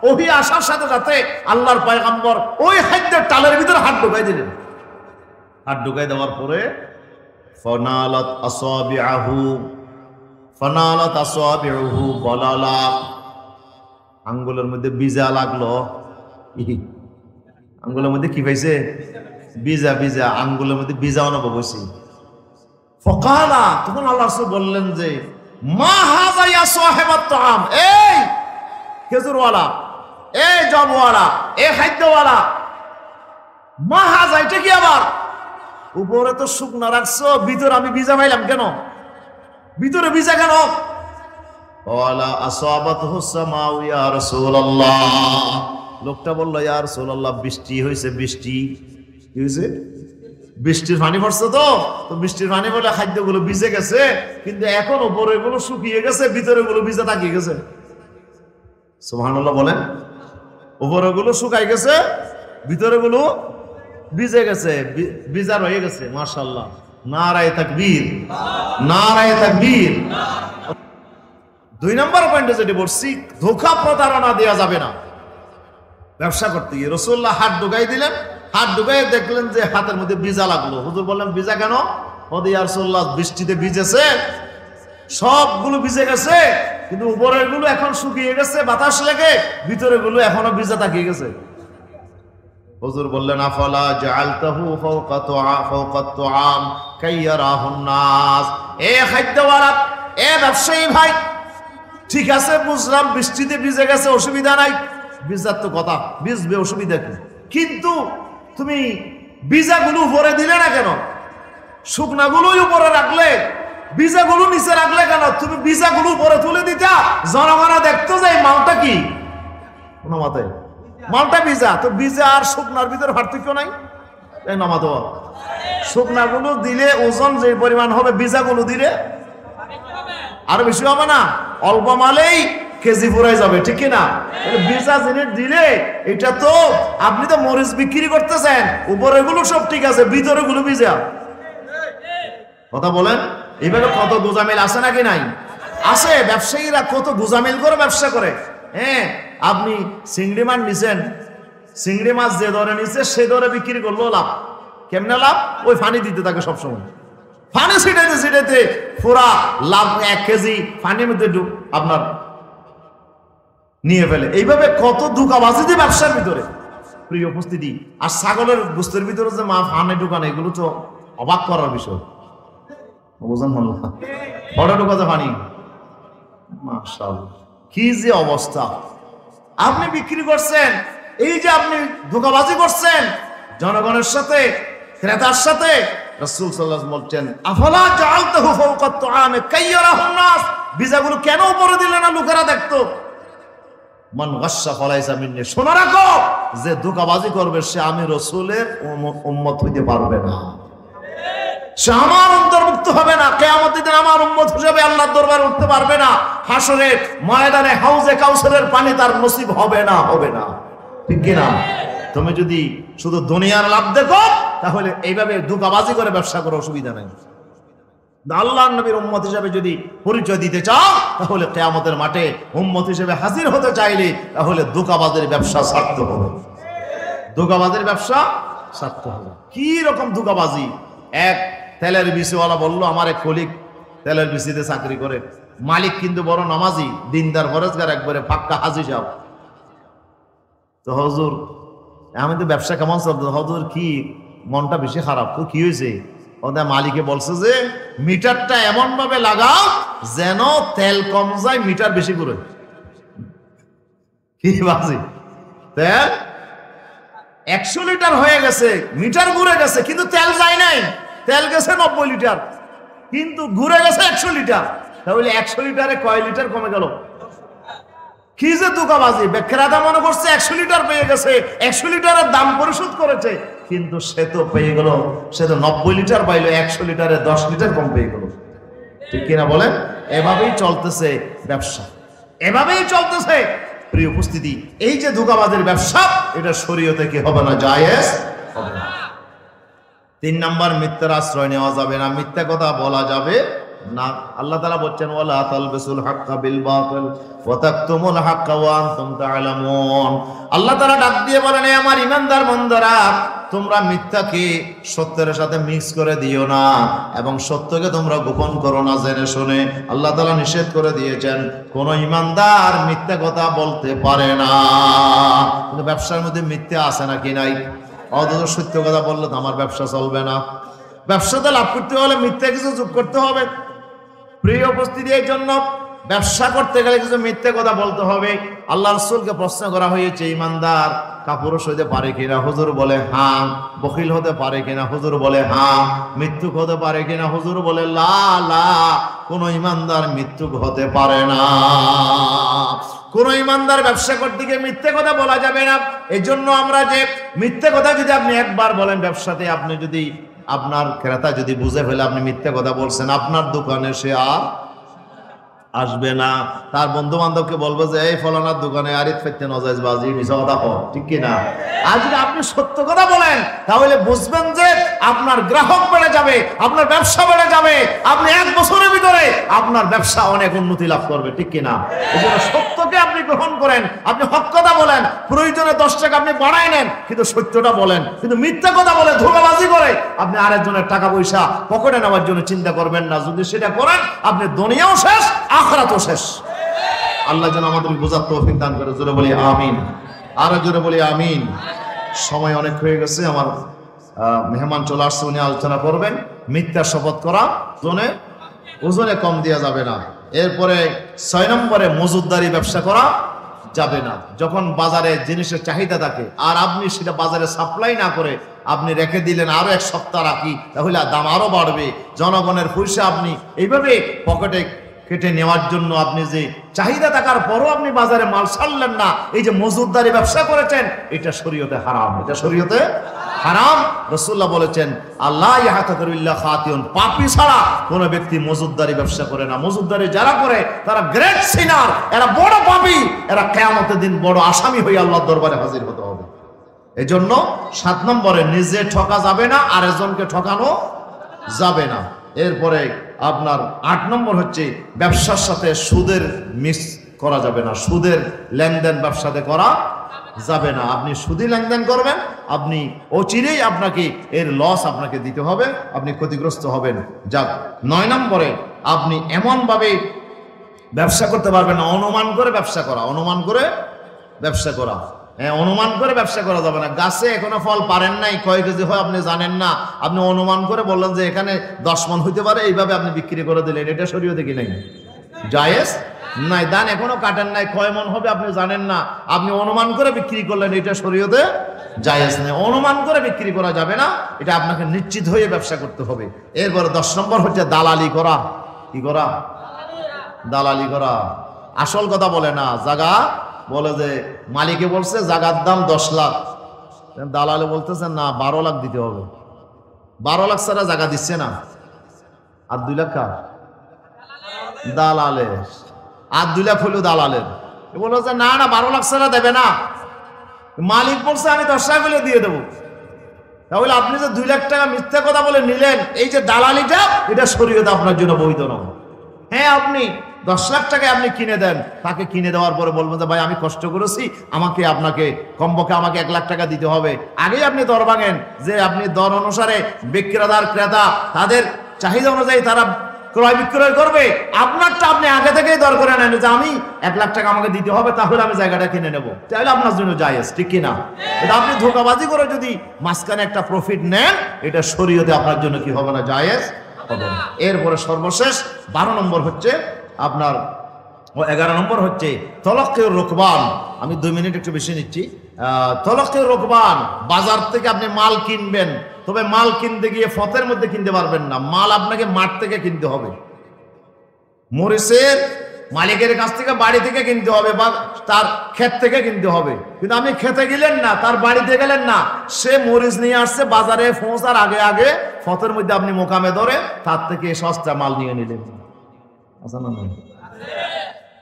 ওহী আসার সাথে সাথে আল্লাহর পয়গম্বর ওই খাদ্যের টালের ভিতরে হাত ঢুকাই দিলেন। হাত ঢুকাই দেওয়ার পরে ফানালাত আসাবিহু বলালা, আঙ্গুলের মধ্যে বিজা লাগলো। আঙ্গুলের মধ্যে কি পাইছে? বিজা। বিজা আঙ্গুলের মধ্যে বিজা অনুভব হয়েছে। ফাকালা, তখন আল্লাহ রাসূল বললেন যে মা হাযা ইয়া সাহিবাত তাআম, এই খেজুরওয়ালা, এই জবওয়ালা, এই খাদ্যওয়ালা, মা হাযা, এটা কি আবার? উপরে তো শুকনা রাখছো, ভিতরে আমি ভিজা পাইলাম কেন? ভিতরে ভিজা কেন? ওয়ালা আসাবাতহু সামাউ ইয়া রাসূলুল্লাহ, লোকটা বলল ইয়া রাসূলুল্লাহ, বৃষ্টি হয়েছে। বৃষ্টি কি হয়েছে? বৃষ্টির পানি পড়ছে, তো বৃষ্টির পানি পড়লে খাদ্যগুলো ভিজে গেছে, কিন্তু এখন উপরে গুলো শুকিয়ে গেছে, ভিতরে গুলো ভিজা থাকিয়ে গেছে। সুবহানাল্লাহ বলেন। উপরে গুলো শুকাই গেছে, ভিতরে গুলো ভিজে গেছে, ভিজা রয়ে গেছে। মাশাআল্লাহ, নারায়ে তাকবীর, নারায়ে তাকবীর। 2 নম্বর পয়েন্টে যেটি বলছি, ধোঁকা প্রতারণা দেওয়া যাবে না। ব্যবসা করতে গিয়ে রাসূলুল্লাহ হাত ঢুকাই দিলেন, হাত ঢুকাই দেখলেন যে হাতের মধ্যে ভিজা লাগলো। হুজুর বললেন ভিজা কেন? বলে ইয়া রাসূলুল্লাহ, বৃষ্টিতে ভিজেছে, সবগুলো ভিজে গেছে, কিন্তু উপরের গুলো এখন শুকিয়ে গেছে বাতাস লেগে, ভিতরের গুলো এখনো ভিজা থাকিয়ে গেছে। হুজুর বললেন আফালা জাআলতাহু ফাওকাত তুআম কাইয়ারাহুন নাস, এ খাদ্যওয়ালা, এ ব্যবসায়ী ভাই, ঠিক আছে বুঝলাম বৃষ্টিতে ভিজে গেছে, অসুবিধা নাই, ভিজার তো কথা, ভিজবে, অসুবিধা কি, কিন্তু তুমি ভিজাগুলো উপরে দিলে না কেন? শুকনাগুলোই উপরে রাখলে, ভিজাগুলো নিচে রাখলে কেন? তুমি ভিজাগুলো উপরে তুলে দিতা, জনগণা দেখতো যে এই মালটা কি, কোনো মাথায় মালটা ভিজা, তো ভিজা আর শুকনার ভিতরে পার্থক্য নাই। এই নামাত শুকনাগুলো দিলে ওজন যে পরিমাণ হবে, ভিজাগুলো দিলে আরো বেশি হবে না? অল্প মালেই কেজি পুরাই যাবে, ঠিক না? ভিজা জিনিস দিলে, এটা তো আপনি তো মরিচ বিক্রি করতেছেন, উপরে গুলো সব ঠিক আছে, ভিতরে গুলো ভিজা। কথা বলেন। এইভাবে কত গোজামিল আছে নাকি নাই? আছে। ব্যবসায়ীরা কত গোজামিল করে ব্যবসা করে। হ্যাঁ, আপনি চিংড়ি মাছ নিছেন, চিংড়ি মাছ যে দরে নিছে সে দরে বিক্রি করলো লাভ। কেমনে লাভ? ওই ফানি দিতে থাকে সবসময়, ফানি ছিটাইতে ছিটাইতে পুরা লাভ 1 কেজি ফানির মধ্যে আপনার নিয়ে ফেলে। এইভাবে কত ধোঁকাবাজি দিয়ে ব্যবসার ভিতরে। প্রিয় উপস্থিতি, আর ছাগলের গোস্তের ভিতরে যে মা ফানে ঢুকানো, এগুলো তো অবাক করার বিষয়। বুঝলেন? বড় ঢুকাতে ফানি, মাশাআল্লাহ, কি যে অবস্থা। আপনি বিক্রি করছেন, এই যে আপনি ধোঁকাবাজি করছেন জনগণের সাথে, ক্রেতার সাথে। রাসূল সাল্লাল্লাহু আলাইহি ওয়াসাল্লাম বলছেন আফালা জাআলতাহু ফাওকাত তুআমে কাইয়ারাহুন নাস, বিজাগুলো কেন উপরে দিলে না, লোকেরা দেখতো। মান গাশশা ফালাইসা মিন্নি, শোনা রাখো, যে ধোঁকাবাজি করবে সে আমি রাসূলের উম্মত হইতে পারবে না, সে আমার অন্তর্ভুক্ত হবে না। কিয়ামতের দিন আমার উম্মত হিসেবে আল্লাহর দরবারে উঠতে পারবে না। হাসরের ময়দানে হাউজে কাউসারের পানি তার নসিব হবে না, হবে না, ঠিক কি না? তুমি যদি শুধু দুনিয়ার লাভ দেখো, তাহলে এইভাবে ধোঁকাবাজি করে ব্যবসা করো, অসুবিধা নাই। আল্লাহর নবীর উম্মত হিসেবে যদি পরিচয় দিতে চাও, তাহলে কিয়ামতের মাঠে উম্মত হিসেবে হাজির হতে চাইলে, তাহলে ধোঁকাবাজের ব্যবসা ছাড়তে হবে। ধোঁকাবাজের ব্যবসা ছাড়তে হবে। কি রকম ধোঁকাবাজি! এক তেলের বিচিওয়ালা বললো, আমার এক কলিগ তেলের বিচিতে চাকরি করে, মালিক কিন্তু বড় নামাজি, দিনদার, ফরেজগার, একবারে পাক্কা হাজি সাহেব। তো হুজুর, আমি তো ব্যবসা কেমন চলতো? হুজুর কি মনটা বেশি খারাপ। তো কি হয়েছে? ওদের মালিকে বলছে যে মিটারটা এমন ভাবে লাগাও যেন তেল কম যায়, মিটার বেশি করে। কি বাজি! তেল 100 লিটার হয়ে গেছে, মিটার ঘুরে গেছে, কিন্তু তেল যায় নাই। তেল গেছে 90 লিটার, কিন্তু ঘুরে গেছে 100 লিটার। তাহলে 100 লিটারে কয় লিটার কমে গেল? কি যে ধোঁকাবাজি! ক্রেতা মনে করছে 100 লিটার পেয়ে গেছে, 100 লিটারের দাম পরিশোধ করেছে, কিন্তু সে তো পেয়ে গেল, সে তো 90 লিটার পাইলো, 100 লিটারে 10 লিটার কম পেয়ে গেল। ঠিক কিনা বলেন? এভাবেই চলতেছে ব্যবসা, এভাবেই চলতেছে। প্রিয় উপস্থিতি, এই যে ধোঁকাবাজের ব্যবসা, এটা শরীয়তে কি হবে না? জায়েজ হবে না। 3 নাম্বার, মিথ্যার আশ্রয় নেওয়া যাবে না, মিথ্যা কথা বলা যাবে না। আল্লাহ তাআলা বলছেন, ওয়ালা তালবিসুল হাক্কা বিল বাতিল ওয়া তাকতুমুল হাক্কা ওয়া আনতুম তা'লামুন। আল্লাহ তাআলা ডাক দিয়ে বলেন, হে আমার ঈমানদার বান্দারা, তোমরা মিথ্যাকে সত্যের সাথে মিক্স করে দিও না, এবং সত্যকে তোমরা গোপন করো না জেনে শুনে। আল্লাহ তাআলা নিষেধ করে দিয়েছেন, কোন ঈমানদার মিথ্যা কথা বলতে পারে না। কিন্তু ব্যবসার মধ্যে মিথ্যা আছে নাকি নাই? অথচ সত্য কথা বললে তো আমার ব্যবসা চলবে না। ব্যবসাতে লাভ করতে হলে মিথ্যা কিছু যোগ করতে হবে। প্রিয় উপস্থিতি, এই জন্য ব্যবসা করতে গেলে কিছু মিথ্যে কথা বলতে হবে। আল্লাহ রাসূলকে প্রশ্ন করা হয়েছে, ঈমানদার কাপুরুষ হতে পারে কিনা? হুজুর বলে হ্যাঁ। বখিল হতে পারে কিনা? হুজুর বলে হ্যাঁ। মৃত্যুক হতে পারে কিনা? হুজুর বলে লা লা, কোন ঈমানদার মৃত্যুক হতে পারে না। কোন ঈমানদার ব্যবসা করতে গিয়ে মিথ্যে কথা বলা যাবে না। এই জন্য আমরা যে মিথ্যে কথা যদি আপনি একবার বলেন ব্যবসাতে, আপনি যদি আপনার ক্রেতা যদি বুঝে ফেলে আপনি মিথ্যে কথা বলছেন, আপনার দোকানে সে আর আসবে না। তার বন্ধু বান্ধবকে বলবে যে এই ফলানার দোকানে আরিফ ফেতে নজাইজ বাজি মিছা কথা হয়, ঠিক কিনা? আর যদি আপনি সত্য কথা বলেন, তাহলে বুঝবেন যে আপনার গ্রাহক বেড়ে যাবে, আপনার ব্যবসা বেড়ে যাবে। আপনি 1 বছরের ভিতরে আপনার ব্যবসা অনেক উন্নতি লাভ করবে, ঠিক কিনা? এই জন্য সত্যকে আপনি গ্রহণ করেন, আপনি হক কথা বলেন, প্রয়োজনে 10 টাকা আপনি বাড়ায় নেন, কিন্তু সত্যটা বলেন। কিন্তু মিথ্যা কথা বলে, ধোঁকাবাজি করে আপনি আরেকজনের টাকা পয়সা পকেটে নেওয়ার জন্য চিন্তা করবেন না। যদি সেটা করেন, আপনি দুনিয়াও শেষ, আখিরাতও শেষ। আল্লাহ যেন আমাদের বোঝার তৌফিক দান করে। জোরে বলি আমিন, আরো জোরে বলি আমিন। সময় অনেক হয়ে গেছে, আমার মেহমান চলে আসছে, উনি আলোচনা করবেন। মিথ্যা শপথ করা ওজনে কম দেওয়া যাবে না। এরপরে 6 নম্বরে, মজুদদারি ব্যবসা করা যাবে না। যখন বাজারে জিনিসের চাহিদা থাকে আর আপনি সেটা বাজারে সাপ্লাই না করে আপনি রেখে দিলেন, আরো 1 সপ্তাহ রাখি, তাহলে দাম আরো বাড়বে। জনগণের পয়সা আপনি এইভাবে পকেটে কেটে নেওয়ার জন্য আপনি যে চাহিদা থাকার পরও আপনি বাজারে মাল ছাড়লেন না, এই যে মজুদদারি ব্যবসা করেছেন, এটা শরীয়তে হারাম, এটা শরীয়তে হারাম। রাসূলুল্লাহ বলেছেন, আল্লাহ ইয়াহতাকিরু ইল্লা খাতিউন, পাপী ছাড়া কোন ব্যক্তি মজুদদারি ব্যবসা করে না। মজুদদারি যারা করে তারা গ্রেট সিনার, এরা বড় পাপী, এরা কিয়ামতের দিন বড় আসামি হয়ে আল্লাহর দরবারে হাজির হতে হবে। এজন্য 7 নম্বরে, নিজে ঠকা যাবে না, আরেকজনকে ঠকানো যাবে না। এরপরে আপনার 8 নম্বর হচ্ছে, ব্যবসার সাথে সুদের মিক্স করা যাবে না। সুদের লেনদেন ব্যবসাতে করা যাবে না। আপনি সুদী লেনদেন করবেন, আপনি অচিরেই আপনাকে এর লস আপনাকে দিতে হবে, আপনি ক্ষতিগ্রস্ত হবেন। যাক, 9 নম্বরে, আপনি এমনভাবে ব্যবসা করতে পারবেন না, অনুমান করে ব্যবসা করা। অনুমান করে ব্যবসা করা, হ্যাঁ, অনুমান করে ব্যবসা করা যাবে না। গাছে এখনো ফল পারেন নাই, কয় কেজি হয় আপনি জানেন না, আপনি অনুমান করে বললেন যে এখানে 10 মণ হইতে পারে, এইভাবে আপনি বিক্রি করে দিলেন, এটা শরীয়তে কি নাই? জায়েজ নাই। দান এখনো কাটেন নাই, কয় মণ হবে আপনি জানেন না, আপনি অনুমান করে বিক্রি করলেন, এটা শরীয়তে জায়েজ নেই। অনুমান করে বিক্রি করা যাবে না, এটা আপনাকে নিশ্চিত হয়ে ব্যবসা করতে হবে। এরপর 10 নম্বর হচ্ছে দালালি করা। কি করা? দালালি করা। আসল কথা বলে না, জায়গা বলে যে মালিকে বলছে জায়গার দাম 10 লাখ, দালালে বলতেছে না 12 লাখ দিতে হবে। 12 লাখ ছাড়া জায়গা দিচ্ছে না, আর 2 লাখ কার? দালালের। আর 2 লাখ হলো দালালের। বললো যে না না 12 লাখ ছাড়া দেবে না, মালিক বলছে আমি 10 লাখ হলে দিয়ে দেবো। তাহলে আপনি যে 2 লাখ টাকা মিথ্যা কথা বলে নিলেন, এই যে দালালিটা, এটা শরীয়তে আপনার জন্য বৈধ নয়। হ্যাঁ, আপনি 10 লাখ টাকায় আপনি কিনে দেন, তাকে কিনে দেওয়ার পরে বলবেন যে ভাই আমি কষ্ট করেছি, আপনাকে কমপক্ষে আমাকে 1 লাখ টাকা দিতে হবে। আগেই আপনি দর ভাঙেন, যে আপনি দর অনুসারে বিক্রেতার ক্রেতা তাদের চাহিদা অনুযায়ী তারা ক্রয় বিক্রয় করবে। আপনারটা আপনি আগে থেকেই দর করে নেন যে আমি 1 লাখ টাকা আমাকে দিতে হবে, তাহলে আমি জায়গাটা কিনে নেব, তাহলে আপনার জন্য জায়েজ, ঠিক কিনা? এটা আপনি ধোঁকাবাজি করে যদি মাঝখানে একটা প্রফিট নেন, এটা শরীয়তে আপনার জন্য কি হবে না? জায়েজ হবে না। এরপরে সর্বশেষ 12 নম্বর হচ্ছে আপনার, 11 নম্বর হচ্ছে তলাক্কুর রুকবান। আমি 2 মিনিট একটু বেশি নিচ্ছি। তলাক্কুর রুকবান, বাজার থেকে আপনি মাল কিনবেন, তবে মাল কিনতে গিয়ে ফতের মধ্যে কিনতে পারবেন না, মাল আপনাকে মাঠ থেকে কিনতে হবে। মরিচের মালিকের কাছ থেকে বাড়ি থেকে কিনতে হবে বা তার ক্ষেত থেকে কিনতে হবে, কিন্তু আপনি খেতে গেলেন না, তার বাড়িতে গেলেন না, সে মরিচ নিয়ে আসছে বাজারে পৌঁছার আগে আগে ফতের মধ্যে আপনি মোকামে ধরে তার থেকে সস্তা মাল নিয়ে নিলেন,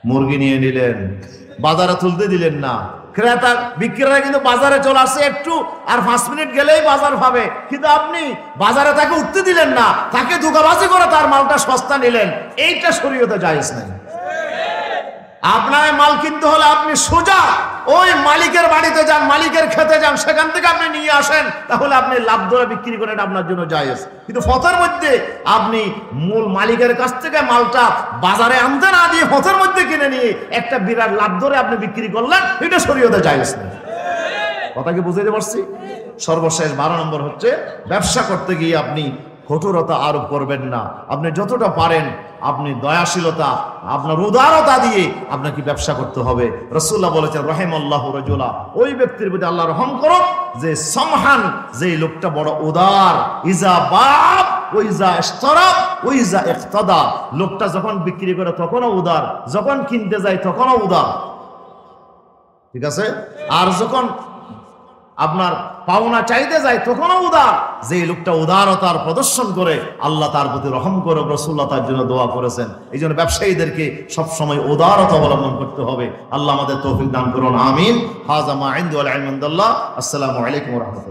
মুরগি নিয়ে নিলেন, বাজারে তুলতে দিলেন না। ক্রেতা বিক্রেতা কিন্তু বাজারে চলে আসছে একটু আর 5 মিনিট গেলেই বাজার পাবে, কিন্তু আপনি বাজারে তাকে উঠতে দিলেন না, তাকে ধোঁকাবাজি করে তার মালটা সস্তা নিলেন। এইটা শরীয়তে জায়েজ নাই। আপনার মাল কিনতে হলে আপনি সোজা ওই মালিকের বাড়িতে যান, মালিকের খেতে যান, সেখান থেকে আপনি নিয়ে আসেন, তাহলে আপনি লাভ ধরে বিক্রি করেন, আপনার জন্য জায়েজ। কিন্তু ফতের মধ্যে আপনি মূল মালিকের কাছ থেকে মালটা বাজারে আনতে না দিয়ে ফতের মধ্যে কিনে নিয়ে একটা বিরাট লাভ ধরে আপনি বিক্রি করলেন, এটা শরীয়তে জায়েজ নেই। কথা কি বুঝাইতে পারছি? সর্বশেষ 12 নম্বর হচ্ছে, ব্যবসা করতে গিয়ে আপনি কঠোরতা আরোপ করবেন না। আপনি যতটা পারেন আপনি দয়াশীলতা, আপনার উদারতা দিয়ে আপনাকে ব্যবসা করতে হবে। রাসূলুল্লাহ বলেছেন, রাহিমাল্লাহু রাজুলা, ওই ব্যক্তির প্রতি আল্লাহ রহম করো যে সমহান, যে লোকটা বড় উদার, ইজা বাব ওইজা ইশতারাব ওইজা ইক্তাদা, লোকটা যখন বিক্রি করে তখনও উদার, যখন কিনতে যায় তখনও উদার, ঠিক আছে? আর যখন আপনার পাওনা চাইতে যায় তখনও উদার। যে লোকটা উদারতার প্রদর্শন করে আল্লাহ তার প্রতি রহম করে, রাসূলুল্লাহ তার জন্য দোয়া করেছেন। এই জন্য ব্যবসায়ীদেরকে সবসময় উদারতা অবলম্বন করতে হবে। আল্লাহ আমাদের তৌফিক দান করুন, আমিন। হাযা মা ইনদি ওয়াল ইলমু ইনদাল্লাহ। আসসালামু আলাইকুম ওয়া রাহমাতুল্লাহ।